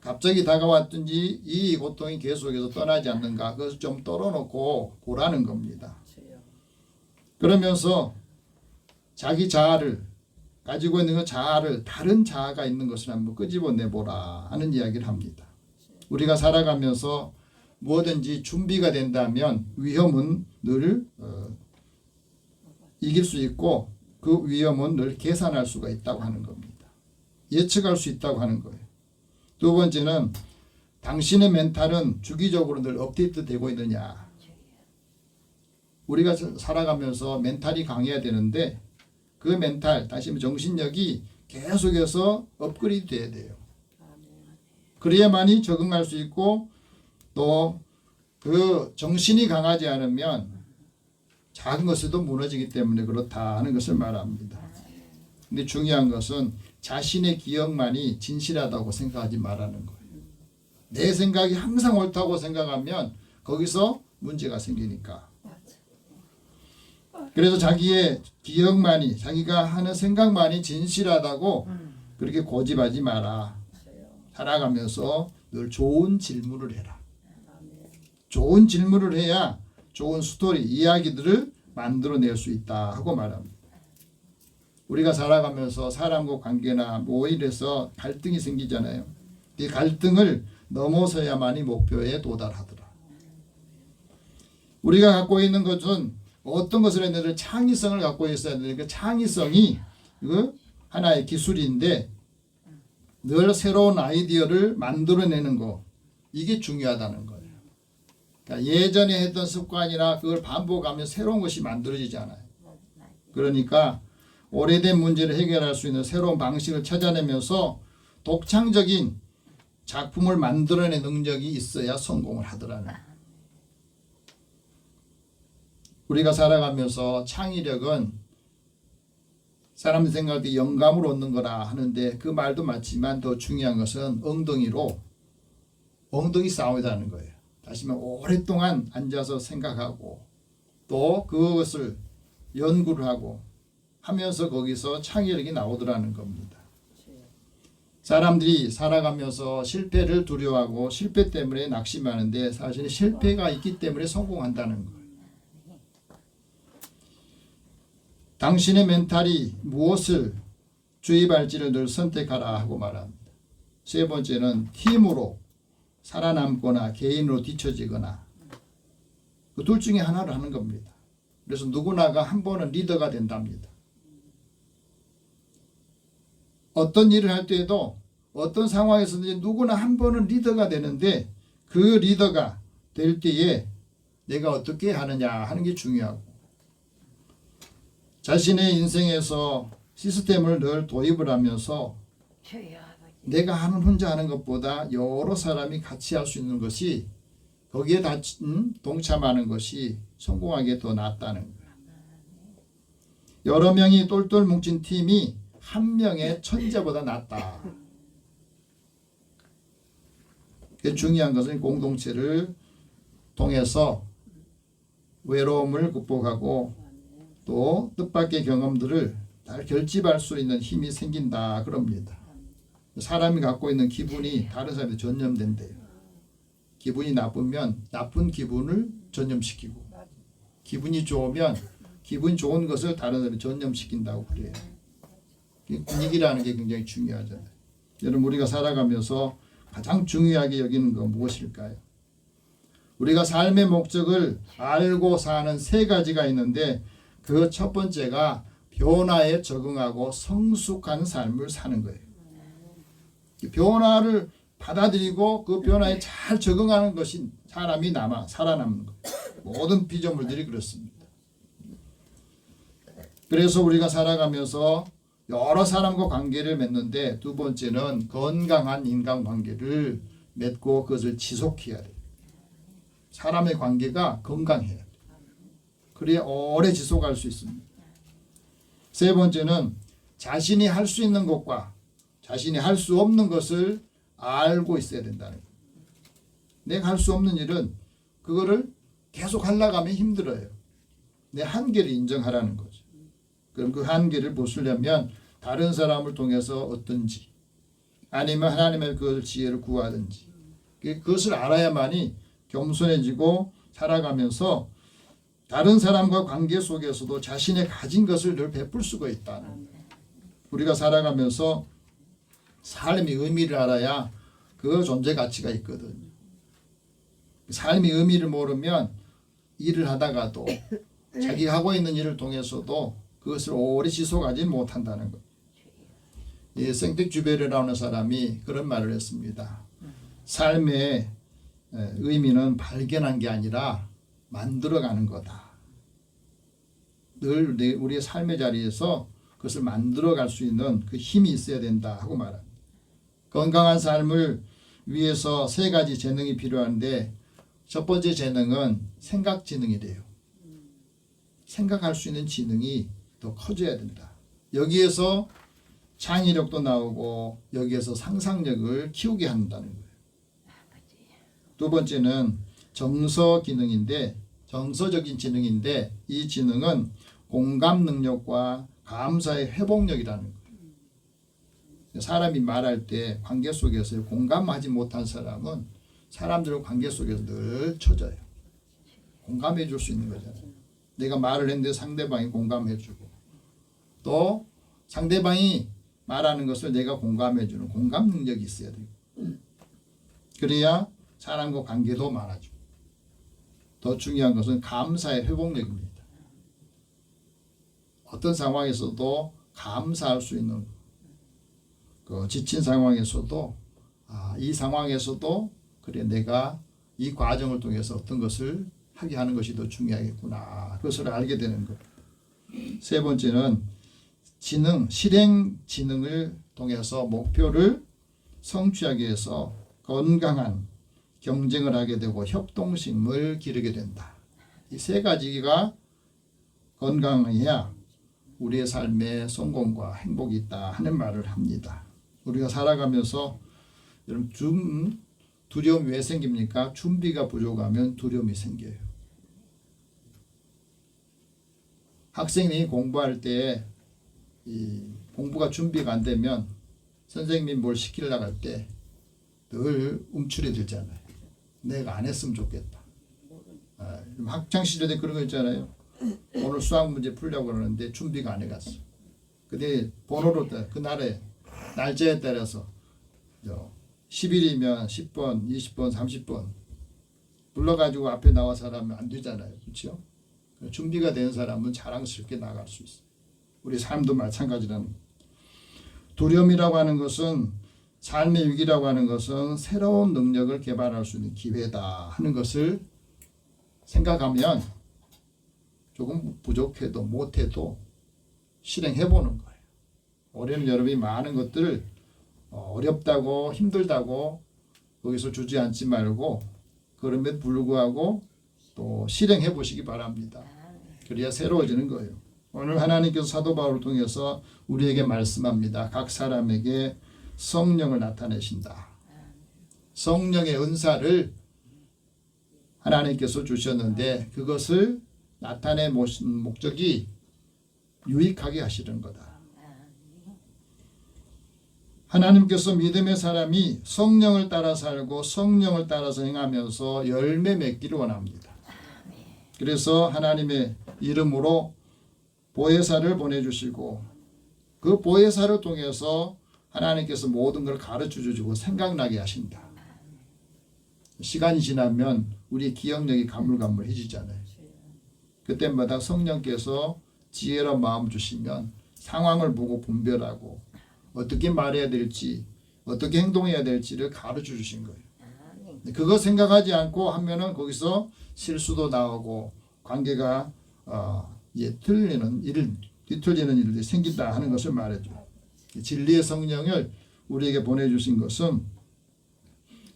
갑자기 다가왔든지 이 고통이 계속해서 떠나지 않는가, 그것을 좀 떨어놓고 보라는 겁니다. 그러면서 자기 자아를 가지고 있는 그 자아를 다른 자아가 있는 것을 한번 끄집어내보라 하는 이야기를 합니다. 우리가 살아가면서 뭐든지 준비가 된다면 위험은 늘 이길 수 있고 그 위험은 늘 계산할 수가 있다고 하는 겁니다. 예측할 수 있다고 하는 거예요. 두 번째는 당신의 멘탈은 주기적으로 늘 업데이트 되고 있느냐. 우리가 살아가면서 멘탈이 강해야 되는데 그 멘탈, 다시 말해 정신력이 계속해서 업그레이드 돼야 돼요. 그래야만이 적응할 수 있고 또 그 정신이 강하지 않으면 작은 것에도 무너지기 때문에 그렇다 하는 것을 말합니다. 근데 중요한 것은 자신의 기억만이 진실하다고 생각하지 말라는 거예요. 내 생각이 항상 옳다고 생각하면 거기서 문제가 생기니까. 그래서 자기의 기억만이, 자기가 하는 생각만이 진실하다고 그렇게 고집하지 마라. 살아가면서 늘 좋은 질문을 해라. 좋은 질문을 해야 좋은 스토리, 이야기들을 만들어낼 수 있다 하고 말합니다. 우리가 살아가면서 사람과 관계나 뭐 이래서 갈등이 생기잖아요. 이 갈등을 넘어서야만이 목표에 도달하더라. 우리가 갖고 있는 것은 어떤 것을 했는데 창의성을 갖고 있어야 되는데 그 창의성이 하나의 기술인데 늘 새로운 아이디어를 만들어내는 거, 이게 중요하다는 거예요. 그러니까 예전에 했던 습관이나 그걸 반복하면 새로운 것이 만들어지지 않아요. 그러니까 오래된 문제를 해결할 수 있는 새로운 방식을 찾아내면서 독창적인 작품을 만들어내는 능력이 있어야 성공을 하더라는 거예요. 우리가 살아가면서 창의력은 사람들 생각할 때 영감을 얻는 거라 하는데 그 말도 맞지만 더 중요한 것은 엉덩이 싸움이라는 거예요. 다시 말하면 오랫동안 앉아서 생각하고 또 그것을 연구를 하고 하면서 거기서 창의력이 나오더라는 겁니다. 사람들이 살아가면서 실패를 두려워하고 실패 때문에 낙심하는데 사실 실패가 있기 때문에 성공한다는 거예요. 당신의 멘탈이 무엇을 주입할지를 늘 선택하라 하고 말합니다. 세 번째는 팀으로 살아남거나 개인으로 뒤처지거나 그 둘 중에 하나를 하는 겁니다. 그래서 누구나가 한 번은 리더가 된답니다. 어떤 일을 할 때에도 어떤 상황에서든지 누구나 한 번은 리더가 되는데 그 리더가 될 때에 내가 어떻게 하느냐 하는 게 중요하고 자신의 인생에서 시스템을 늘 도입을 하면서 내가 혼자 하는 것보다 여러 사람이 같이 할 수 있는 것이 거기에 동참하는 것이 성공하기에 더 낫다는 거예요. 여러 명이 똘똘 뭉친 팀이 한 명의 천재보다 낫다. 중요한 것은 공동체를 통해서 외로움을 극복하고 또 뜻밖의 경험들을 잘 결집할 수 있는 힘이 생긴다 그럽니다. 사람이 갖고 있는 기분이 다른 사람한테 전염된대요. 기분이 나쁘면 나쁜 기분을 전염시키고 기분이 좋으면 기분 좋은 것을 다른 사람이 전염시킨다고 그래요. 분위기라는 게 굉장히 중요하잖아요. 여러분 우리가 살아가면서 가장 중요하게 여기는 건 무엇일까요? 우리가 삶의 목적을 알고 사는 세 가지가 있는데 그 첫 번째가 변화에 적응하고 성숙한 삶을 사는 거예요. 변화를 받아들이고 그 변화에 잘 적응하는 것이 사람이 살아남는 거예요. 모든 피조물들이 그렇습니다. 그래서 우리가 살아가면서 여러 사람과 관계를 맺는데 두 번째는 건강한 인간관계를 맺고 그것을 지속해야 돼요. 사람의 관계가 건강해야 돼요. 그래야 오래 지속할 수 있습니다. 세 번째는 자신이 할 수 있는 것과 자신이 할 수 없는 것을 알고 있어야 된다는 거예요. 내가 할 수 없는 일은 그거를 계속 하려고 하면 힘들어요. 내 한계를 인정하라는 거죠. 그럼 그 한계를 보수려면 다른 사람을 통해서 얻든지 아니면 하나님의 그 지혜를 구하든지 그것을 알아야만이 겸손해지고 살아가면서 다른 사람과 관계 속에서도 자신의 가진 것을 늘 베풀 수가 있다는 거예요. 우리가 살아가면서 삶의 의미를 알아야 그 존재 가치가 있거든요. 삶의 의미를 모르면 일을 하다가도 자기가 하고 있는 일을 통해서도 그것을 오래 지속하지 못한다는 거예요. 이 생텍쥐베르라는 사람이 그런 말을 했습니다. 삶의 의미는 발견한 게 아니라 만들어가는 거다. 늘 우리의 삶의 자리에서 그것을 만들어갈 수 있는 그 힘이 있어야 된다 하고 말합니다. 건강한 삶을 위해서 세 가지 재능이 필요한데 첫 번째 재능은 생각 지능이래요. 생각할 수 있는 지능이 더 커져야 된다. 여기에서 창의력도 나오고 여기에서 상상력을 키우게 한다는 거예요. 두 번째는 정서 기능인데 정서적인 지능인데 이 지능은 공감 능력과 감사의 회복력이라는 거예요. 사람이 말할 때 관계 속에서 공감하지 못한 사람은 사람들과 관계 속에서 늘 처져요. 공감해 줄 수 있는 거잖아요. 내가 말을 했는데 상대방이 공감해 주고 또 상대방이 말하는 것을 내가 공감해 주는 공감 능력이 있어야 돼요. 그래야 사람과 관계도 많아지고 더 중요한 것은 감사의 회복력입니다. 어떤 상황에서도 감사할 수 있는 그 지친 상황에서도 이 상황에서도 그래 내가 이 과정을 통해서 어떤 것을 하게 하는 것이 더 중요하겠구나. 그것을 알게 되는 것. 세 번째는 실행 지능을 통해서 목표를 성취하기 위해서 건강한 경쟁을 하게 되고 협동심을 기르게 된다. 이 세 가지가 건강해야 우리의 삶에 성공과 행복이 있다 하는 말을 합니다. 우리가 살아가면서 여러분 두려움이 왜 생깁니까? 준비가 부족하면 두려움이 생겨요. 학생이 공부할 때 이 공부가 준비가 안 되면 선생님이 뭘 시키려고 할 때 늘 움츠려 들잖아요. 내가 안 했으면 좋겠다. 학창 시절에 그런 거 있잖아요. 오늘 수학 문제 풀려고 그러는데 준비가 안 해갔어. 근데 번호로 그날에 날짜에 따라서 10일이면 10번, 20번, 30번 불러가지고 앞에 나와서 하면 안 되잖아요. 그렇죠? 준비가 된 사람은 자랑스럽게 나갈 수 있어요. 우리 삶도 마찬가지라는 두려움이라고 하는 것은 삶의 위기라고 하는 것은 새로운 능력을 개발할 수 있는 기회다 하는 것을 생각하면 조금 부족해도 못해도 실행해보는 거예요. 올해는 여러분이 많은 것들을 어렵다고 힘들다고 거기서 주저앉지 말고 그럼에도 불구하고 또 실행해 보시기 바랍니다. 그래야 새로워지는 거예요. 오늘 하나님께서 사도 바울을 통해서 우리에게 말씀합니다. 각 사람에게 성령을 나타내신다. 성령의 은사를 하나님께서 주셨는데 그것을 나타내 모신 목적이 유익하게 하시는 거다. 하나님께서 믿음의 사람이 성령을 따라 살고 성령을 따라서 행하면서 열매 맺기를 원합니다. 그래서 하나님의 이름으로 보혜사를 보내주시고 그 보혜사를 통해서 하나님께서 모든 걸 가르쳐 주시고 생각나게 하신다. 시간이 지나면 우리 기억력이 가물가물해지잖아요. 그때마다 성령께서 지혜로운 마음 주시면 상황을 보고 분별하고 어떻게 말해야 될지 어떻게 행동해야 될지를 가르쳐 주신 거예요. 그거 생각하지 않고 하면은 거기서 실수도 나오고 관계가 뒤틀리는 일들이 생긴다 하는 것을 말해줘요. 진리의 성령을 우리에게 보내주신 것은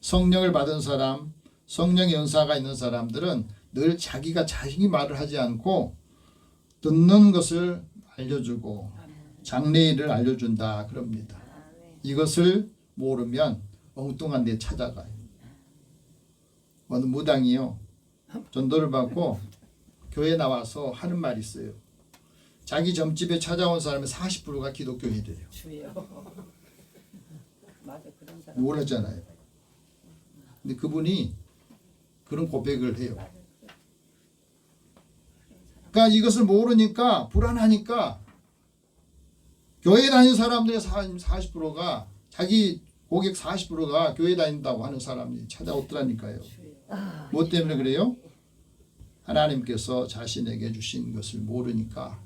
성령을 받은 사람, 성령의 은사가 있는 사람들은 늘 자신이 말을 하지 않고 듣는 것을 알려주고 장래일을 알려준다 그럽니다. 이것을 모르면 엉뚱한 데 찾아가요. 어느 무당이요 전도를 받고 교회 나와서 하는 말이 있어요. 자기 점집에 찾아온 사람의 40%가 기독교인이래요. 주여. 맞아 그런 사람. 몰랐잖아요. 근데 그분이 그런 고백을 해요. 그러니까 이것을 모르니까 불안하니까 교회 다니는 사람들의 40%가 자기 고객 40%가 교회 다닌다고 하는 사람이 찾아오더라니까요. 뭐 때문에 그래요? 하나님께서 자신에게 주신 것을 모르니까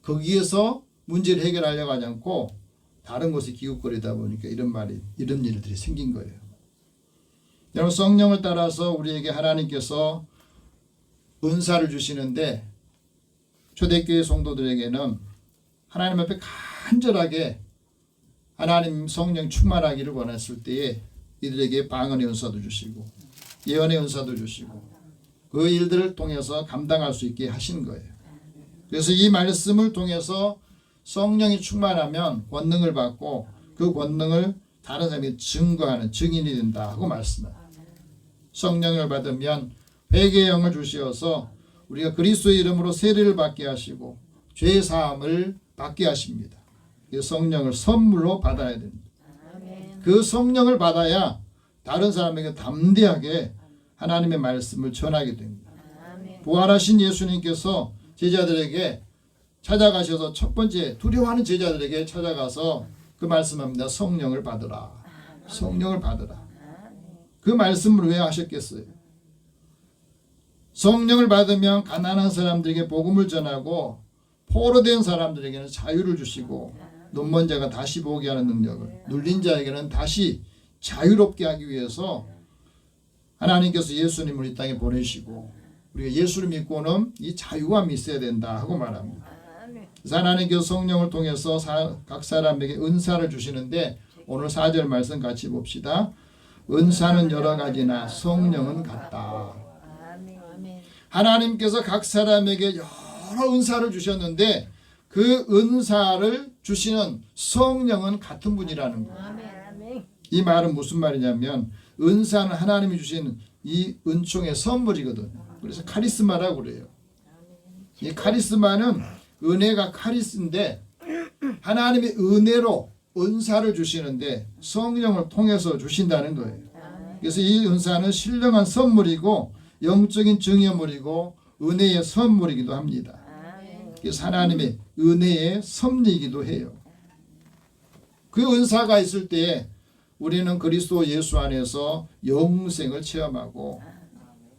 거기에서 문제를 해결하려고 하지 않고 다른 곳에 기웃거리다 보니까 이런 일들이 생긴 거예요. 여러분 성령을 따라서 우리에게 하나님께서 은사를 주시는데 초대교회 성도들에게는 하나님 앞에 간절하게 하나님 성령 충만하기를 원했을 때에 이들에게 방언의 은사도 주시고 예언의 은사도 주시고 그 일들을 통해서 감당할 수 있게 하신 거예요. 그래서 이 말씀을 통해서 성령이 충만하면 권능을 받고 그 권능을 다른 사람이 증거하는 증인이 된다 하고 말씀합니다. 성령을 받으면 회개의 영을 주시어서 우리가 그리스도의 이름으로 세례를 받게 하시고 죄 사함을 받게 하십니다. 그 성령을 선물로 받아야 됩니다. 그 성령을 받아야 다른 사람에게 담대하게 하나님의 말씀을 전하게 됩니다. 부활하신 예수님께서 제자들에게 찾아가셔서 첫 번째 두려워하는 제자들에게 찾아가서 그 말씀합니다. 성령을 받으라. 성령을 받으라. 그 말씀을 왜 하셨겠어요? 성령을 받으면 가난한 사람들에게 복음을 전하고 포로된 사람들에게는 자유를 주시고 눈먼 자가 다시 보게 하는 능력을, 눌린 자에게는 다시 자유롭게 하기 위해서 하나님께서 예수님을 이 땅에 보내시고 우리가 예수를 믿고는 이 자유감이 있어야 된다 하고 말합니다. 그래서 하나님께서 성령을 통해서 각 사람에게 은사를 주시는데 오늘 4절 말씀 같이 봅시다. 은사는 여러 가지나 성령은 같다. 하나님께서 각 사람에게 여러 은사를 주셨는데 그 은사를 주시는 성령은 같은 분이라는 거예요. 이 말은 무슨 말이냐면 은사는 하나님이 주신 이 은총의 선물이거든요. 그래서 카리스마라고 그래요. 이 카리스마는 은혜가 카리스인데 하나님의 은혜로 은사를 주시는데 성령을 통해서 주신다는 거예요. 그래서 이 은사는 신령한 선물이고 영적인 증여물이고 은혜의 선물이기도 합니다. 그래서 하나님의 은혜의 섭리이기도 해요. 그 은사가 있을 때에 우리는 그리스도 예수 안에서 영생을 체험하고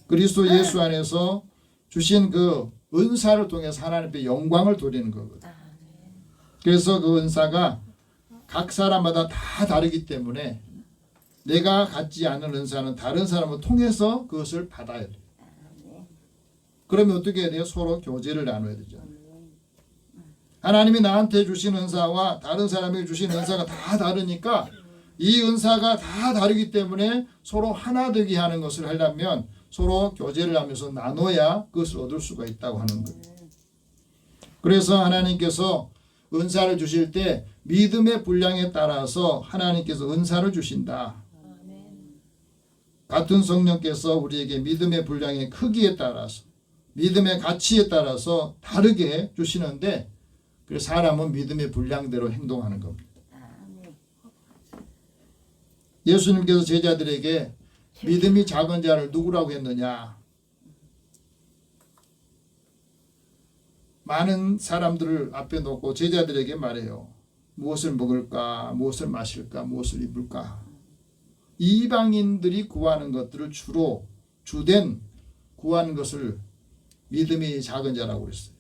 그리스도 예수 안에서 주신 그 은사를 통해서 하나님께 영광을 돌리는 거거든요. 그래서 그 은사가 각 사람마다 다 다르기 때문에 내가 갖지 않은 은사는 다른 사람을 통해서 그것을 받아야 돼요. 그러면 어떻게 해야 돼요? 서로 교제를 나눠야 되죠. 하나님이 나한테 주신 은사와 다른 사람에게 주신 은사가 다 다르니까 이 은사가 다 다르기 때문에 서로 하나 되게 하는 것을 하려면 서로 교제를 하면서 나눠야 그것을 얻을 수가 있다고 하는 거예요. 그래서 하나님께서 은사를 주실 때 믿음의 분량에 따라서 하나님께서 은사를 주신다. 같은 성령께서 우리에게 믿음의 분량의 크기에 따라서 믿음의 가치에 따라서 다르게 주시는데 그래서 사람은 믿음의 분량대로 행동하는 겁니다. 예수님께서 제자들에게 믿음이 작은 자를 누구라고 했느냐? 많은 사람들을 앞에 놓고 제자들에게 말해요. 무엇을 먹을까? 무엇을 마실까? 무엇을 입을까? 이방인들이 구하는 것들을 주된 구하는 것을 믿음이 작은 자라고 그랬어요.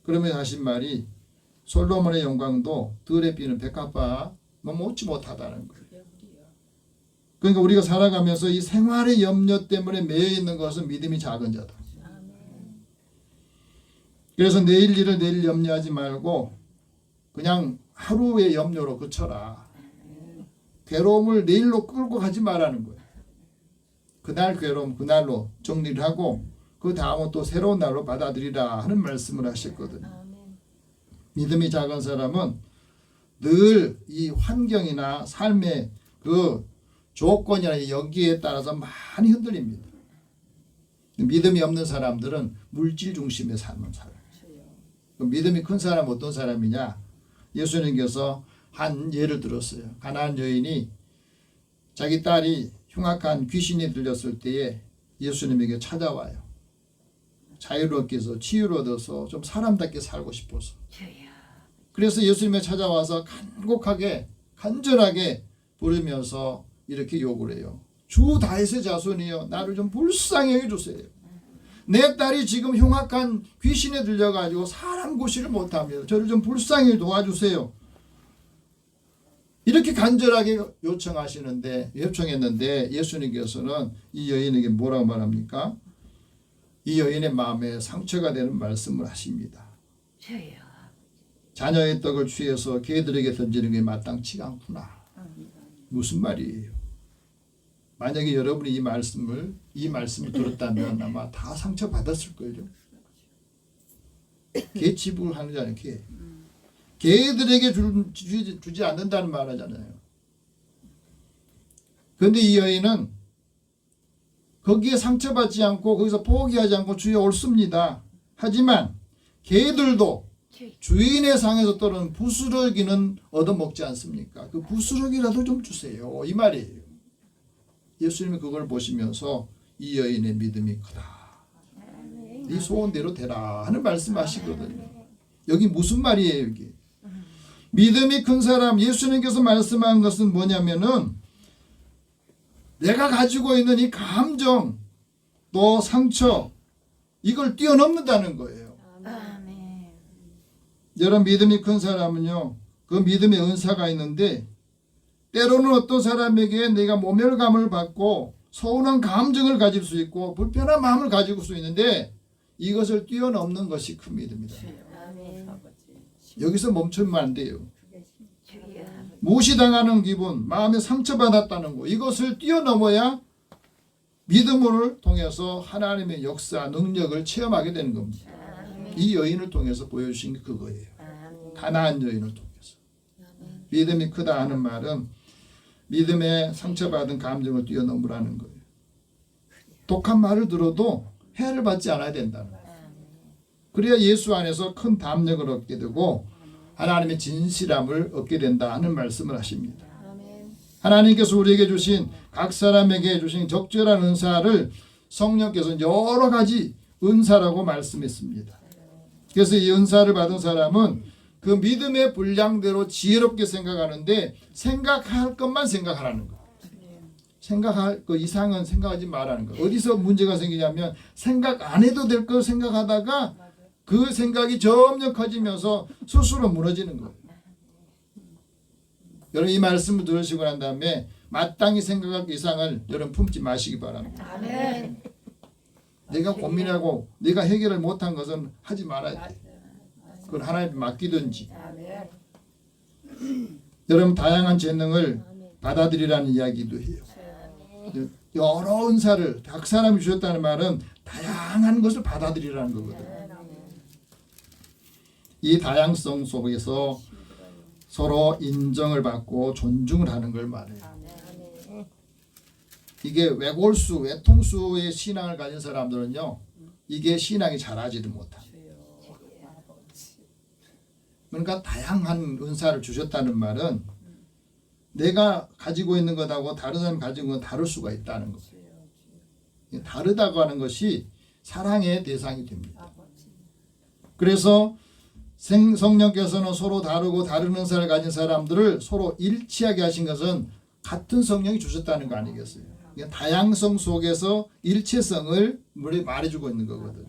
그러면서 하신 말이 솔로몬의 영광도 들에 피는 백합화 얻지 못하다는 거예요. 그러니까 우리가 살아가면서 이 생활의 염려 때문에 매여 있는 것은 믿음이 작은 자다. 그래서 내일 일을 내일 염려하지 말고 그냥 하루의 염려로 그쳐라. 괴로움을 내일로 끌고 가지 말라는 거예요. 그날 괴로움 그날로 정리를 하고 그 다음은 또 새로운 날로 받아들이라 하는 말씀을 하셨거든요. 믿음이 작은 사람은 늘 이 환경이나 삶의 그 조건이나 여기에 따라서 많이 흔들립니다. 믿음이 없는 사람들은 물질 중심에 사는 사람. 믿음이 큰 사람은 어떤 사람이냐? 예수님께서 한 예를 들었어요. 가나안 여인이 자기 딸이 흉악한 귀신이 들렸을 때에 예수님에게 찾아와요. 자유롭게 해서 치유를 얻어서 좀 사람답게 살고 싶어서. 그래서 예수님에 찾아와서 간곡하게 간절하게 부르면서 이렇게 요구를 해요. 주 다윗의 자손이여 나를 좀 불쌍히 해주세요. 내 딸이 지금 흉악한 귀신에 들려가지고 사람 구실을 못합니다. 저를 좀 불쌍히 도와주세요. 이렇게 간절하게 요청했는데 예수님께서는 이 여인에게 뭐라고 말합니까? 이 여인의 마음에 상처가 되는 말씀을 하십니다. 자녀의 떡을 취해서 개들에게 던지는 게 마땅치가 않구나. 무슨 말이에요? 만약에 여러분이 이 말씀을 들었다면 아마 다 상처 받았을걸요. 개 치부를 하는 게 아니에요. 개들에게 주지 않는다는 말 하잖아요. 그런데 이 여인은 거기에 상처받지 않고 거기서 포기하지 않고 주위에 옳습니다. 하지만 개들도 주인의 상에서 떨어진 부스러기는 얻어먹지 않습니까? 그 부스러기라도 좀 주세요. 이 말이에요. 예수님이 그걸 보시면서 이 여인의 믿음이 크다. 네 소원대로 되라 하는 말씀하시거든요. 여기 무슨 말이에요? 여기 믿음이 큰 사람 예수님께서 말씀한 것은 뭐냐면은 내가 가지고 있는 이 감정 또 상처 이걸 뛰어넘는다는 거예요. 여러분 믿음이 큰 사람은요 그 믿음의 은사가 있는데 때로는 어떤 사람에게 내가 모멸감을 받고 서운한 감정을 가질 수 있고 불편한 마음을 가지고 수 있는데 이것을 뛰어넘는 것이 큰 믿음이다. 여기서 멈추면 안 돼요. 무시당하는 기분, 마음에 상처받았다는 거 이것을 뛰어넘어야 믿음을 통해서 하나님의 역사, 능력을 체험하게 되는 겁니다. 이 여인을 통해서 보여주신 게 그거예요. 가나안 여인을 통해서. 믿음이 크다 하는 말은 믿음에 상처받은 감정을 뛰어넘으라는 거예요. 독한 말을 들어도 해를 받지 않아야 된다는 거예요. 그래야 예수 안에서 큰 담력을 얻게 되고 하나님의 진실함을 얻게 된다 하는 말씀을 하십니다. 하나님께서 우리에게 주신 각 사람에게 주신 적절한 은사를 성령께서 여러 가지 은사라고 말씀했습니다. 그래서 이 은사를 받은 사람은 그 믿음의 분량대로 지혜롭게 생각하는데 생각할 것만 생각하라는 거. 생각할 그 이상은 생각하지 말라는 거. 어디서 문제가 생기냐면 생각 안 해도 될 걸 생각하다가 그 생각이 점점 커지면서 스스로 무너지는 거예요. 여러분 이 말씀을 들으시고 난 다음에 마땅히 생각할 이상을 여러분 품지 마시기 바랍니다. 아멘. 내가 고민하고 내가 해결을 못한 것은 하지 말아야 돼. 그건 하나님께 맡기든지. 여러분 다양한 재능을 받아들이라는 이야기도 해요. 여러 은사를 각 사람이 주셨다는 말은 다양한 것을 받아들이라는 거거든요. 이 다양성 속에서 서로 인정을 받고 존중을 하는 걸 말해요. 이게 외골수, 외통수의 신앙을 가진 사람들은요. 이게 신앙이 자라지를 못합니다. 그러니까 다양한 은사를 주셨다는 말은 내가 가지고 있는 것하고 다른 사람이 가지고 있는 건 다를 수가 있다는 거예요. 다르다고 하는 것이 사랑의 대상이 됩니다. 그래서 성령께서는 서로 다르고 다른 은사를 가진 사람들을 서로 일치하게 하신 것은 같은 성령이 주셨다는 거 아니겠어요? 다양성 속에서 일체성을 말해주고 있는 거거든요.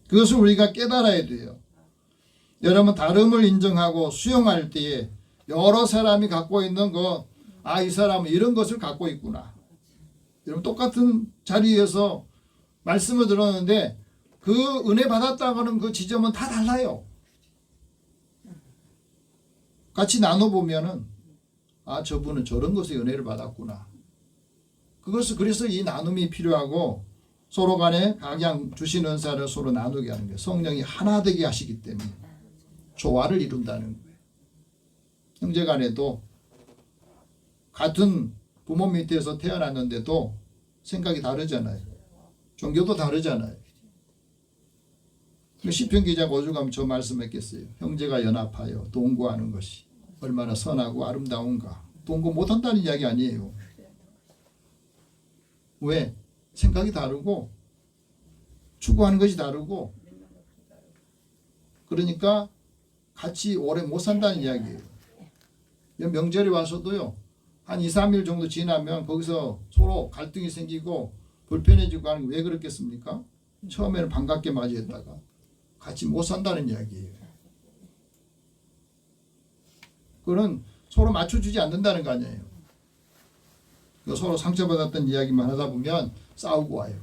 그것을 우리가 깨달아야 돼요. 여러분 다름을 인정하고 수용할 때에 여러 사람이 갖고 있는 거, 이 사람은 이런 것을 갖고 있구나. 여러분 똑같은 자리에서 말씀을 들었는데 그 은혜 받았다고는 그 지점은 다 달라요. 같이 나눠보면은 저분은 저런 것에 은혜를 받았구나. 그래서 이 나눔이 필요하고 서로 간에 각양 주신 은사를 서로 나누게 하는 거예요. 성령이 하나 되게 하시기 때문에 조화를 이룬다는 거예요. 형제 간에도 같은 부모 밑에서 태어났는데도 생각이 다르잖아요. 종교도 다르잖아요. 시편 기자가 오죽하면 저 말씀했겠어요. 형제가 연합하여 동거하는 것이 얼마나 선하고 아름다운가. 동거 못한다는 이야기 아니에요. 왜? 생각이 다르고 추구하는 것이 다르고 그러니까 같이 오래 못 산다는 이야기예요. 명절에 와서도요. 한 2, 3일 정도 지나면 거기서 서로 갈등이 생기고 불편해지고 하는 게 왜 그렇겠습니까? 처음에는 반갑게 맞이했다가 같이 못 산다는 이야기예요. 그건 서로 맞춰주지 않는다는 거 아니에요. 서로 상처받았던 이야기만 하다 보면 싸우고 와요.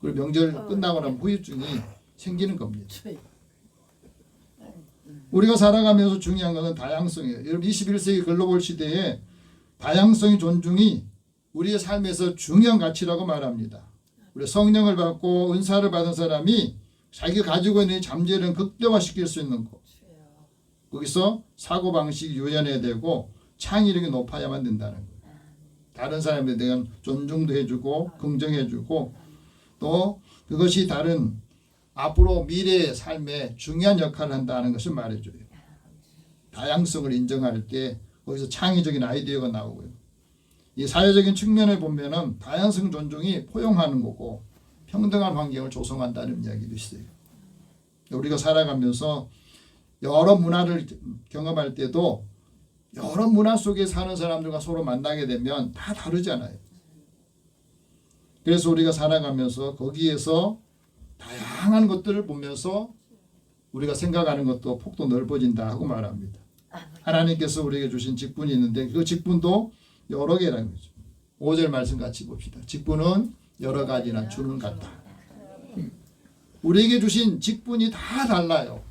그리고 명절 끝나고 나면 후유증이 생기는 겁니다. 우리가 살아가면서 중요한 것은 다양성이에요. 여러분 21세기 글로벌 시대에 다양성의 존중이 우리의 삶에서 중요한 가치라고 말합니다. 우리 성령을 받고 은사를 받은 사람이 자기가 가지고 있는 잠재력을 극대화시킬 수 있는 것. 거기서 사고방식이 유연해야 되고 창의력이 높아야만 된다는 거예요. 다른 사람에 대한 존중도 해주고 긍정해주고 또 그것이 다른 앞으로 미래의 삶에 중요한 역할을 한다는 것을 말해줘요. 다양성을 인정할 때 거기서 창의적인 아이디어가 나오고요. 이 사회적인 측면에 보면은 다양성 존중이 포용하는 거고 평등한 환경을 조성한다는 이야기도 있어요. 우리가 살아가면서 여러 문화를 경험할 때도 여러 문화 속에 사는 사람들과 서로 만나게 되면 다 다르잖아요. 그래서 우리가 살아가면서 거기에서 다양한 것들을 보면서 우리가 생각하는 것도 폭도 넓어진다 하고 말합니다. 하나님께서 우리에게 주신 직분이 있는데 그 직분도 여러 개라는 거죠. 5절 말씀 같이 봅시다. 직분은 여러 가지나 주는 같다. 우리에게 주신 직분이 다 달라요.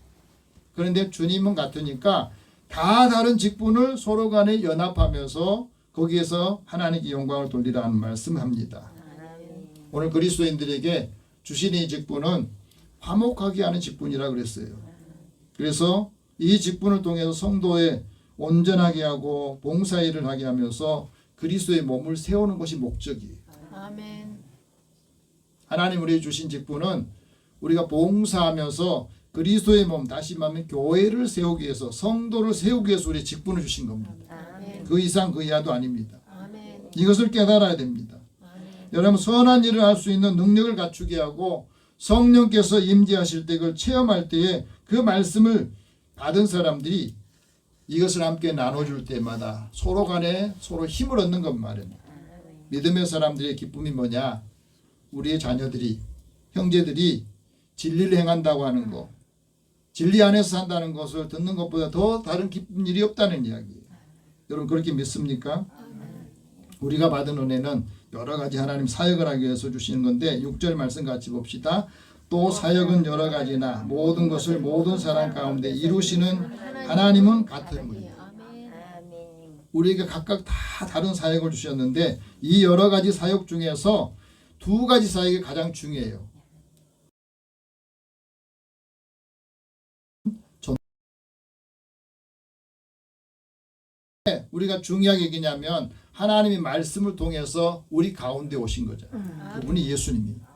그런데 주님은 같으니까 다 다른 직분을 서로 간에 연합하면서 거기에서 하나님께 영광을 돌리라는 말씀합니다. 오늘 그리스도인들에게 주신 이 직분은 화목하게 하는 직분이라고 그랬어요. 그래서 이 직분을 통해서 성도의 온전하게 하고 봉사일을 하게 하면서 그리스도의 몸을 세우는 것이 목적이에요. 아멘. 하나님 우리에게 주신 직분은 우리가 봉사하면서 그리스도의 몸, 다시 말하면 교회를 세우기 위해서 성도를 세우기 위해서 우리 직분을 주신 겁니다. 아멘. 그 이상 그 이하도 아닙니다. 아멘. 이것을 깨달아야 됩니다. 아멘. 여러분 선한 일을 할 수 있는 능력을 갖추게 하고 성령께서 임재하실 때 그걸 체험할 때에 그 말씀을 받은 사람들이 이것을 함께 나눠줄 때마다 서로 간에 서로 힘을 얻는 것 말입니다. 믿음의 사람들의 기쁨이 뭐냐? 우리의 자녀들이 형제들이 진리를 행한다고 하는 것, 진리 안에서 산다는 것을 듣는 것보다 더 다른 기쁜 일이 없다는 이야기예요. 여러분 그렇게 믿습니까? 우리가 받은 은혜는 여러 가지 하나님 사역을 하기 위해서 주시는 건데 6절 말씀 같이 봅시다. 또 사역은 여러 가지나 모든 것을 모든 사람 가운데 이루시는 하나님은 같으므로. 우리에게 각각 다 다른 사역을 주셨는데 이 여러 가지 사역 중에서 두 가지 사역이 가장 중요해요. 우리가 중요하게 얘기냐면 하나님의 말씀을 통해서 우리 가운데 오신 거죠. 그분이 예수님입니다.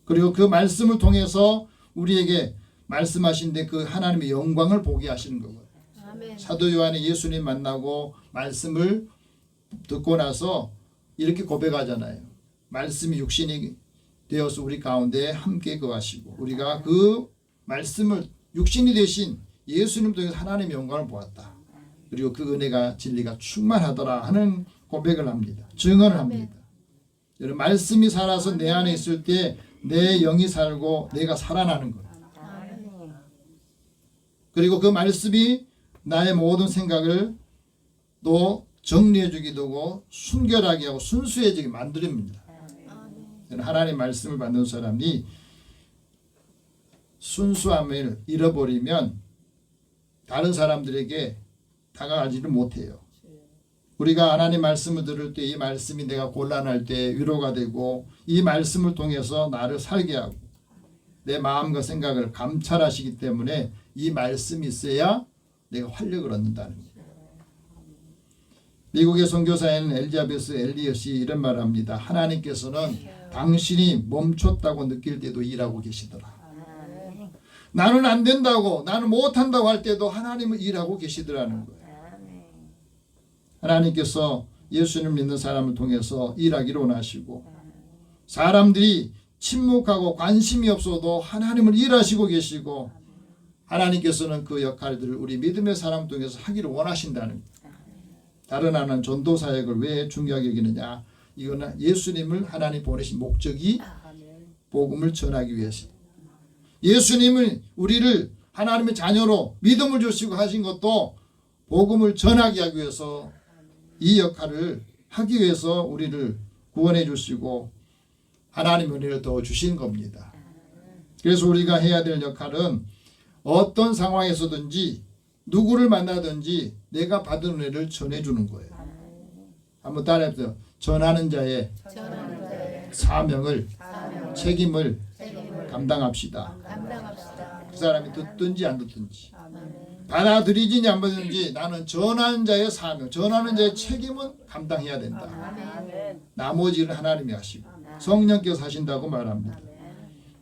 그리고 그 말씀을 통해서 우리에게 말씀하신데 그 하나님의 영광을 보게 하시는 거거든요. 사도 요한이 예수님 만나고 말씀을 듣고 나서 이렇게 고백하잖아요. 말씀이 육신이 되어서 우리 가운데 함께 거하시고 우리가 그 말씀을 육신이 되신 예수님 통해서 하나님의 영광을 보았다. 그리고 그 은혜가 진리가 충만하더라 하는 고백을 합니다. 증언을 합니다. 여러분 말씀이 살아서 내 안에 있을 때 내 영이 살고 내가 살아나는 거예요. 그리고 그 말씀이 나의 모든 생각을 또 정리해주기도 하고 순결하게 하고 순수해지게 만듭니다. 하나님의 말씀을 받는 사람이 순수함을 잃어버리면 다른 사람들에게 다가가지를 못해요. 우리가 하나님 말씀을 들을 때 이 말씀이 내가 곤란할 때 위로가 되고 이 말씀을 통해서 나를 살게 하고 내 마음과 생각을 감찰하시기 때문에 이 말씀이 있어야 내가 활력을 얻는다는 거예요. 미국의 선교사인 엘리자베스 엘리엇이 이런 말을 합니다. 하나님께서는 당신이 멈췄다고 느낄 때도 일하고 계시더라. 나는 안 된다고, 나는 못한다고 할 때도 하나님은 일하고 계시더라는 거예요. 하나님께서 예수님 믿는 사람을 통해서 일하기를 원하시고, 사람들이 침묵하고 관심이 없어도 하나님은 일하시고 계시고, 하나님께서는 그 역할들을 우리 믿음의 사람 통해서 하기를 원하신다는 거예요. 다른 하나는 전도 사역을 왜 중요하게 여기느냐? 이거는 예수님을 하나님 보내신 목적이 복음을 전하기 위해서. 예수님은 우리를 하나님의 자녀로 믿음을 주시고 하신 것도 복음을 전하게 하기 위해서, 이 역할을 하기 위해서 우리를 구원해 주시고 하나님의 은혜를 더 주신 겁니다. 그래서 우리가 해야 될 역할은 어떤 상황에서든지 누구를 만나든지 내가 받은 은혜를 전해주는 거예요. 한번 따라해보세요. 전하는 자의 사명을, 책임을 감당합시다. 그 사람이 듣든지 안 듣든지, 받아들이든지 안 받든지 나는 전하는 자의 사명, 전하는 자의 책임은 감당해야 된다. 나머지는 하나님이 하시고 성령께서 하신다고 말합니다.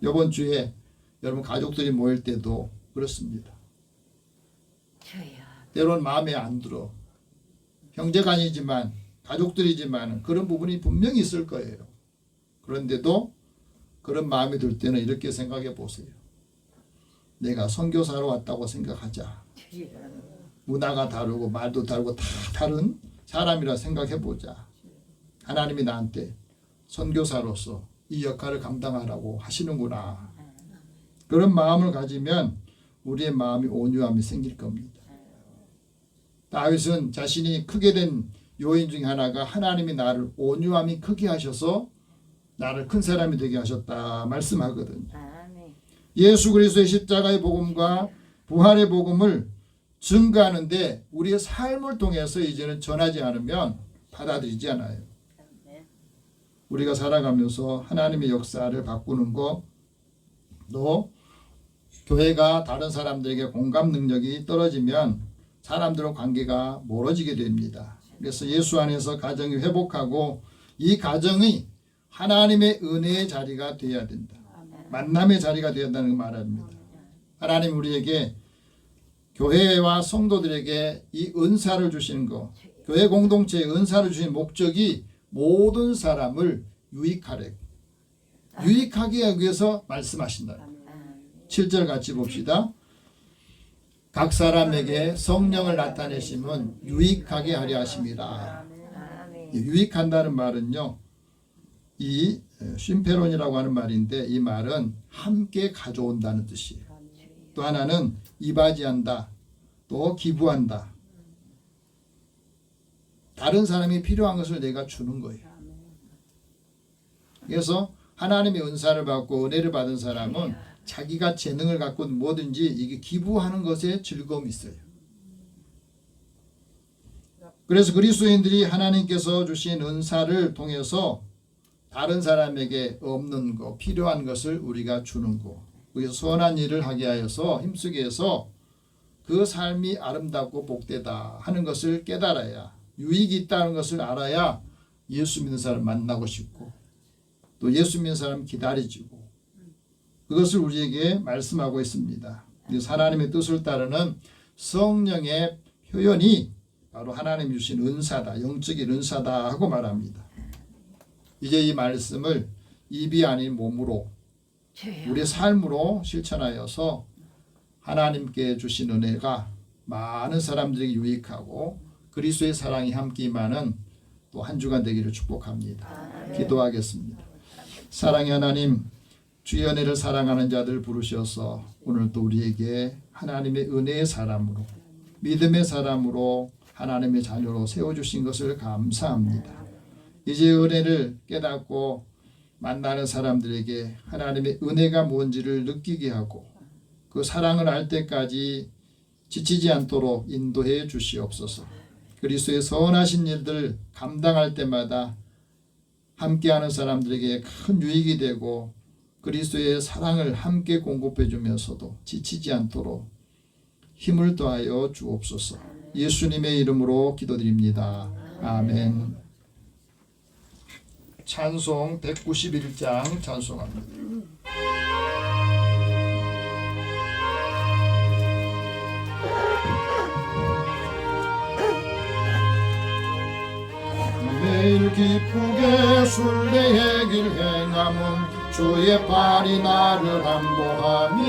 이번 주에 여러분 가족들이 모일 때도 그렇습니다. 때로는 마음에 안 들어. 형제가 아니지만 가족들이지만 그런 부분이 분명히 있을 거예요. 그런데도 그런 마음이 들 때는 이렇게 생각해 보세요. 내가 선교사로 왔다고 생각하자. 문화가 다르고 말도 다르고 다 다른 사람이라 생각해 보자. 하나님이 나한테 선교사로서 이 역할을 감당하라고 하시는구나. 그런 마음을 가지면 우리의 마음이 온유함이 생길 겁니다. 다윗은 자신이 크게 된 요인 중에 하나가 하나님이 나를 온유함이 크게 하셔서 나를 큰 사람이 되게 하셨다 말씀하거든요. 예수 그리스도의 십자가의 복음과 부활의 복음을 증거하는데 우리의 삶을 통해서 이제는 전하지 않으면 받아들이지 않아요. 우리가 살아가면서 하나님의 역사를 바꾸는 것, 또 교회가 다른 사람들에게 공감 능력이 떨어지면 사람들과 관계가 멀어지게 됩니다. 그래서 예수 안에서 가정이 회복하고 이 가정이 하나님의 은혜의 자리가 되어야 된다. 만남의 자리가 되어야 한다는 말입니다. 하나님 우리에게 교회와 성도들에게 이 은사를 주시는 것, 교회 공동체에 은사를 주신 목적이 모든 사람을 유익하게 하기 위해서 말씀하신다. 7절 같이 봅시다. 각 사람에게 성령을 나타내심은 유익하게 하려 하심이라. 유익한다는 말은요, 이 쉼페론이라고 하는 말인데 이 말은 함께 가져온다는 뜻이에요. 또 하나는 이바지한다, 또 기부한다. 다른 사람이 필요한 것을 내가 주는 거예요. 그래서 하나님의 은사를 받고 은혜를 받은 사람은 자기가 재능을 갖고 뭐든지 이게 기부하는 것에 즐거움이 있어요. 그래서 그리스도인들이 하나님께서 주신 은사를 통해서 다른 사람에게 없는 것, 필요한 것을 우리가 주는 것, 그래서 선한 일을 하게 하여서 힘쓰게 해서 그 삶이 아름답고 복되다 하는 것을 깨달아야, 유익이 있다는 것을 알아야 예수 믿는 사람 만나고 싶고 또 예수 믿는 사람 기다려지고, 그것을 우리에게 말씀하고 있습니다. 그래서 하나님의 뜻을 따르는 성령의 표현이 바로 하나님이 주신 은사다, 영적인 은사다 하고 말합니다. 이제 이 말씀을 입이 아닌 몸으로 우리의 삶으로 실천하여서 하나님께 주신 은혜가 많은 사람들에게 유익하고 그리스도의 사랑이 함께 임하는 또 한 주간 되기를 축복합니다. 기도하겠습니다. 사랑의 하나님, 주의 은혜를 사랑하는 자들 부르셔서 오늘 또 우리에게 하나님의 은혜의 사람으로, 믿음의 사람으로, 하나님의 자녀로 세워주신 것을 감사합니다. 이제 은혜를 깨닫고 만나는 사람들에게 하나님의 은혜가 뭔지를 느끼게 하고 그 사랑을 알 때까지 지치지 않도록 인도해 주시옵소서. 그리스도의 선하신 일들 감당할 때마다 함께하는 사람들에게 큰 유익이 되고 그리스도의 사랑을 함께 공급해 주면서도 지치지 않도록 힘을 더하여 주옵소서. 예수님의 이름으로 기도드립니다. 아멘. 찬송 191장 찬송합니다. 매일 기쁘게 순례의 길 행함은 주의 팔이 나를 안보하며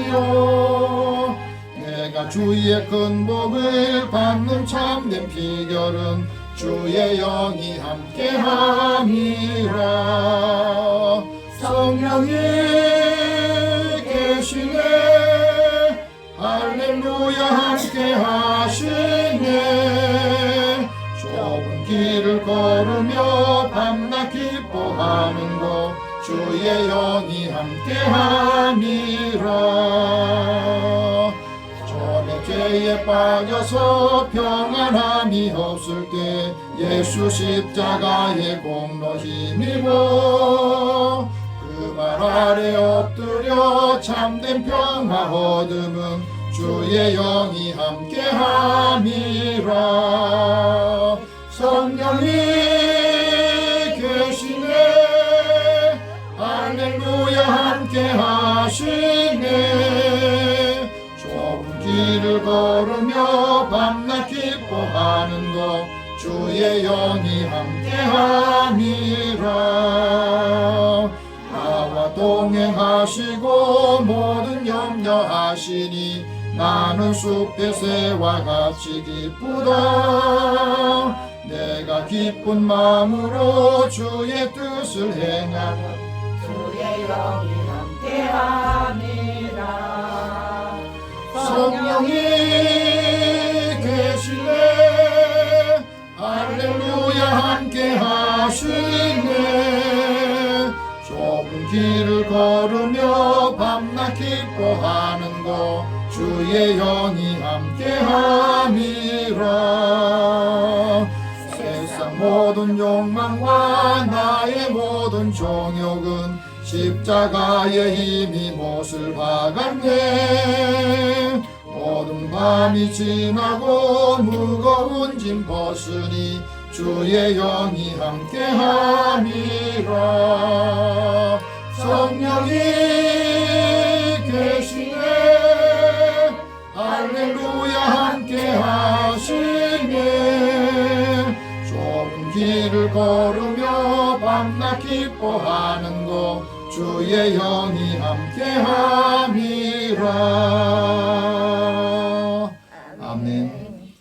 내가 주의 큰 복을 받는 참된 비결은 주의 영이 함께함이라. 성령이 계시네 할렐루야 함께하시네. 좁은 길을 걸으며 밤낮 기뻐하는 것 주의 영이 함께함이라. 전에 죄에 빠져서 평안함이 없을 때 예수 십자가의 공로 힘입어 그 말 아래 엎드려 참된 평화 얻음은 주의 영이 함께함이라. 성령이 계시네 할렐루야 함께하시네. 좁은 길을 걸으며 밤낮 기뻐하는 것 주의 영이 함께함이라. 나와 동행하시고 모든 염려하시니 나는 숲의 새와 같이 기쁘다. 내가 기쁜 마음으로 주의 뜻을 행하며 주의 영이 함께함이라. 성령이 계시네 할렐루야 함께하시네. 좁은 길을 걸으며 밤낮 기뻐하는 것 주의 영이 함께함이라. 세상 모든 욕망과 나의 모든 정욕은 십자가의 힘이 못을 박았네. 모든 밤이 지나고 무거운 짐 벗으니 주의 영이 함께함이라. 성령이 계시네 할렐루야 함께하시네. 좁은 길을 걸으며 밤낮 기뻐하는 것 주의 영이 함께함이라. 아멘.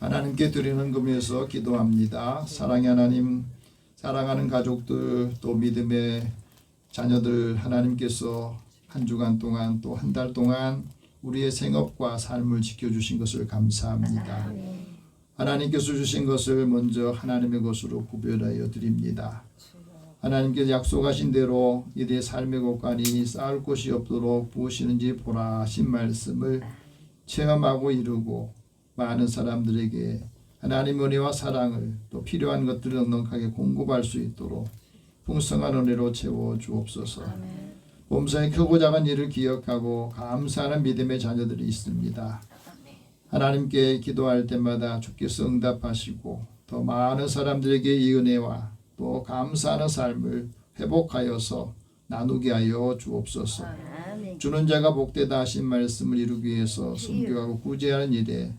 하나님께 드리는 금에서 기도합니다. 사랑의 하나님, 사랑하는 가족들 또 믿음의 자녀들 하나님께서 한 주간 동안 또 한 달 동안 우리의 생업과 삶을 지켜주신 것을 감사합니다. 하나님께서 주신 것을 먼저 하나님의 것으로 구별하여 드립니다. 하나님께서 약속하신 대로 이들의 삶의 곳간이 쌓을 곳이 없도록 무엇이든지 보라 하신 말씀을 체험하고 이루고 많은 사람들에게 하나님의 은혜와 사랑을 또 필요한 것들을 넉넉하게 공급할 수 있도록 풍성한 은혜로 채워 주옵소서. 몸소의 크고 작은 일을 기억하고 감사하는 믿음의 자녀들이 있습니다. 하나님께 기도할 때마다 주께서 응답하시고 더 많은 사람들에게 이 은혜와 또 감사하는 삶을 회복하여서 나누게 하여 주옵소서. 주는 자가 복되다 하신 말씀을 이루기 위해서 순교하고 구제하는 일에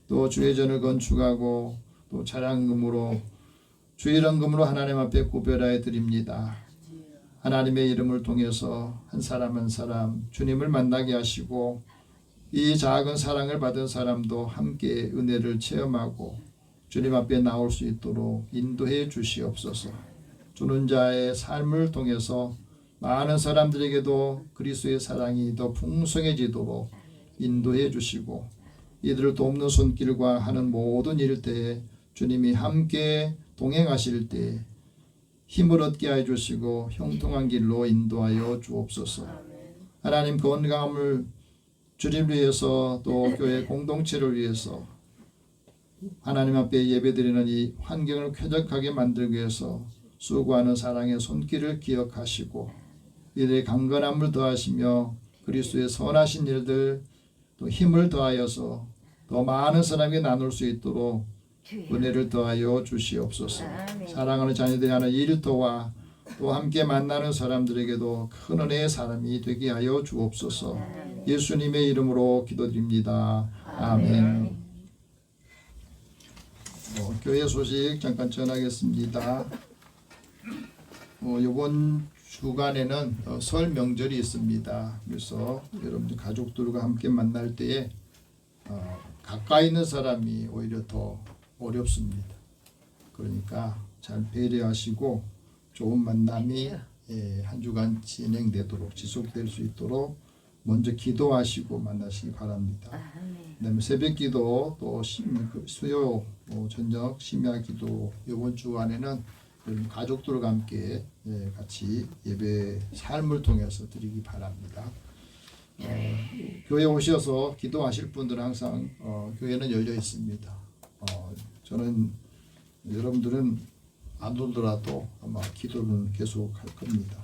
또 주의 전을 건축하고 또 차량금으로 주일헌금으로 하나님 앞에 구별하여 드립니다. 하나님의 이름을 통해서 한 사람 한 사람 주님을 만나게 하시고 이 작은 사랑을 받은 사람도 함께 은혜를 체험하고 주님 앞에 나올 수 있도록 인도해 주시옵소서. 주는 자의 삶을 통해서 많은 사람들에게도 그리스도의 사랑이 더 풍성해지도록 인도해 주시고 이들을 돕는 손길과 하는 모든 일 때에 주님이 함께 동행하실 때 힘을 얻게 해주시고 형통한 길로 인도하여 주옵소서. 하나님 건강함을 주님 위해서 또 교회 공동체를 위해서 하나님 앞에 예배드리는 이 환경을 쾌적하게 만들기 위해서 수고하는 사랑의 손길을 기억하시고 이들의 강건함을 더하시며 그리스도의 선하신 일들 또 힘을 더하여서 더 많은 사람에게 나눌 수 있도록 은혜를 더하여 주시옵소서. 사랑하는 자녀들이 하는 일터와 또 함께 만나는 사람들에게도 큰 은혜의 사람이 되게 하여 주옵소서. 예수님의 이름으로 기도드립니다. 아멘. 교회 소식 잠깐 전하겠습니다. 이번 주간에는 설 명절이 있습니다. 그래서 여러분들 가족들과 함께 만날 때에 가까이 있는 사람이 오히려 더 어렵습니다. 그러니까 잘 배려하시고 좋은 만남이 한 주간 진행되도록 지속될 수 있도록 먼저 기도하시고 만나시기 바랍니다. 그다음에 새벽기도 또 수요 저녁 심야기도 이번 주간에는 가족들과 함께 같이 예배 삶을 통해서 드리기 바랍니다. 교회 오셔서 기도하실 분들은 항상 교회는 열려 있습니다. 저는 여러분들은 안 오더라도 아마 기도는 계속 할 겁니다.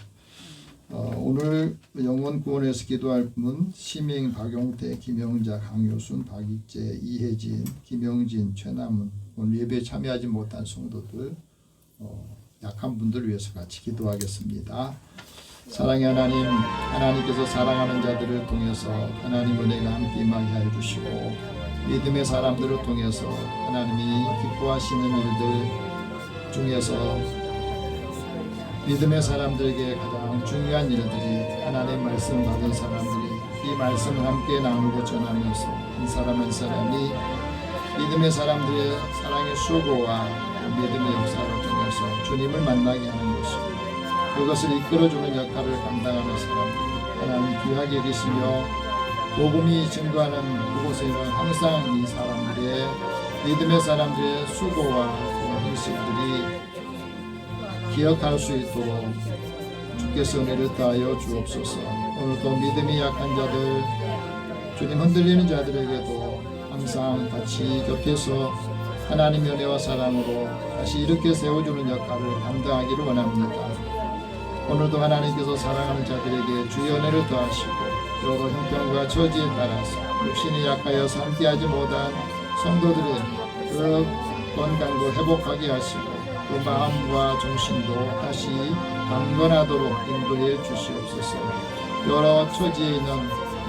오늘 영원 구원에서 기도할 분은 시명, 박용태, 김영자, 강효순, 박익재, 이혜진, 김영진, 최남은 오늘 예배에 참여하지 못한 성도들 약한 분들을 위해서 같이 기도하겠습니다. 사랑의 하나님, 하나님께서 사랑하는 자들을 통해서 하나님 은혜가 함께 임하게 해주시고 믿음의 사람들을 통해서 하나님이 기뻐하시는 일들 중에서 믿음의 사람들에게 가장 중요한 일들이 하나님의 말씀 받은 사람들이 이 말씀을 함께 나누고 전하면서 한 사람 한 사람이 믿음의 사람들의 사랑의 수고와 믿음의 역사를 통해서 주님을 만나게 하는 것이고 그것을 이끌어주는 역할을 감당하는 사람들 하나님 귀하게 여기시며 복음이 증거하는 그곳에는 항상 이 사람들의 믿음의 사람들의 수고와 행실들이 기억할 수 있도록 주께서 은혜를 다하여 주옵소서. 오늘도 믿음이 약한 자들 주님 흔들리는 자들에게도 항상 같이 곁에서 하나님의 은혜와 사랑으로 다시 이렇게 세워주는 역할을 감당하기를 원합니다. 오늘도 하나님께서 사랑하는 자들에게 주의 은혜를 더하시고 여러 형편과 처지에 따라서 육신이 약하여서 함께하지 못한 성도들의 그 건강도 회복하게 하시고 그 마음과 정신도 다시 강건하도록 인도해 주시옵소서. 여러 처지에 있는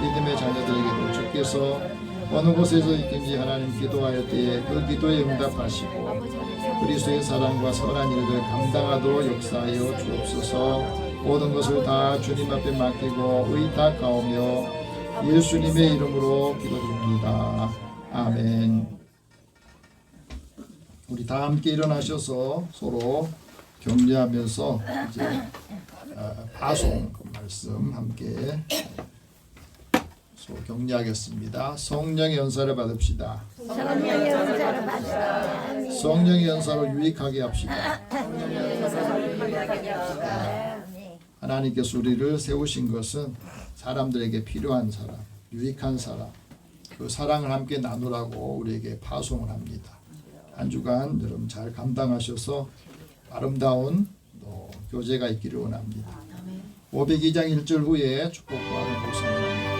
믿음의 자녀들에게도 주께서 어느 곳에서 있든지 하나님 기도할 때에 그 기도에 응답하시고 그리스도의 사랑과 선한 일들 감당하도록 역사하여 주옵소서. 모든 것을 다 주님 앞에 맡기고 의탁하오며 예수님의 이름으로 기도드립니다. 아멘. 우리 다 함께 일어나셔서 서로 격려하면서 이제 파송 말씀 함께 서로 격려하겠습니다. 성령의 연사를 받읍시다. 성령의 연사를 받으라. 성령의 연사로 유익하게 합시다. 하나님께서 우리를 세우신 것은 사람들에게 필요한 사람, 유익한 사람, 그 사랑을 함께 나누라고 우리에게 파송을 합니다. 한 주간 여러분 잘 감당하셔서 아름다운 교제가 있기를 원합니다. 502장 1절 후에 축복과 복성을 합니다.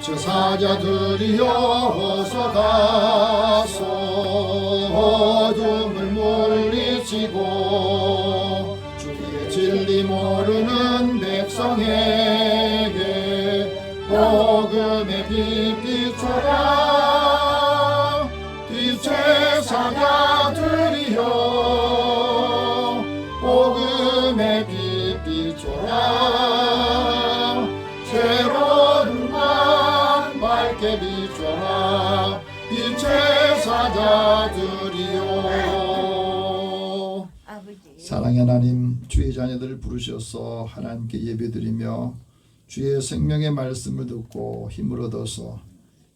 빛의 사자들이여 어서 가서 어둠을 물리치고 주의 진리 모르는 백성에게 복음의 빛 비춰라. 빛의 사자들이여 복음의 빛 비춰라. 새로운 날 밝게 비춰라. 빛의 사자들이여. 사랑의 하나님, 주의 자녀들을 부르셔서 하나님께 예배드리며 주의 생명의 말씀을 듣고 힘을 얻어서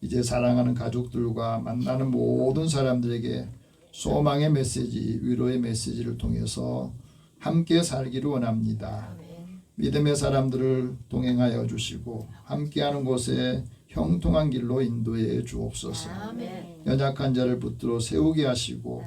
이제 사랑하는 가족들과 만나는 모든 사람들에게 소망의 메시지, 위로의 메시지를 통해서 함께 살기를 원합니다. 믿음의 사람들을 동행하여 주시고 함께하는 곳에 형통한 길로 인도해 주옵소서. 연약한 자를 붙들어 세우게 하시고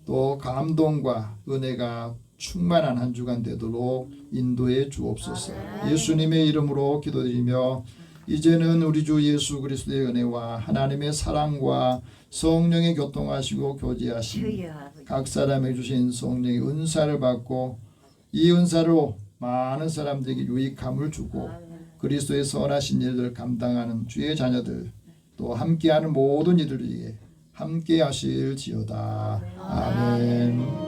또 감동과 은혜가 충만한 한 주간 되도록 인도해 주옵소서. 예수님의 이름으로 기도드리며 이제는 우리 주 예수 그리스도의 은혜와 하나님의 사랑과 성령의 교통하시고 교제하심 각 사람에게 주신 성령의 은사를 받고 이 은사로 많은 사람들에게 유익함을 주고 그리스도의 선하신 일들을 감당하는 주의 자녀들 또 함께하는 모든 이들에게 함께 하실지어다. 아멘.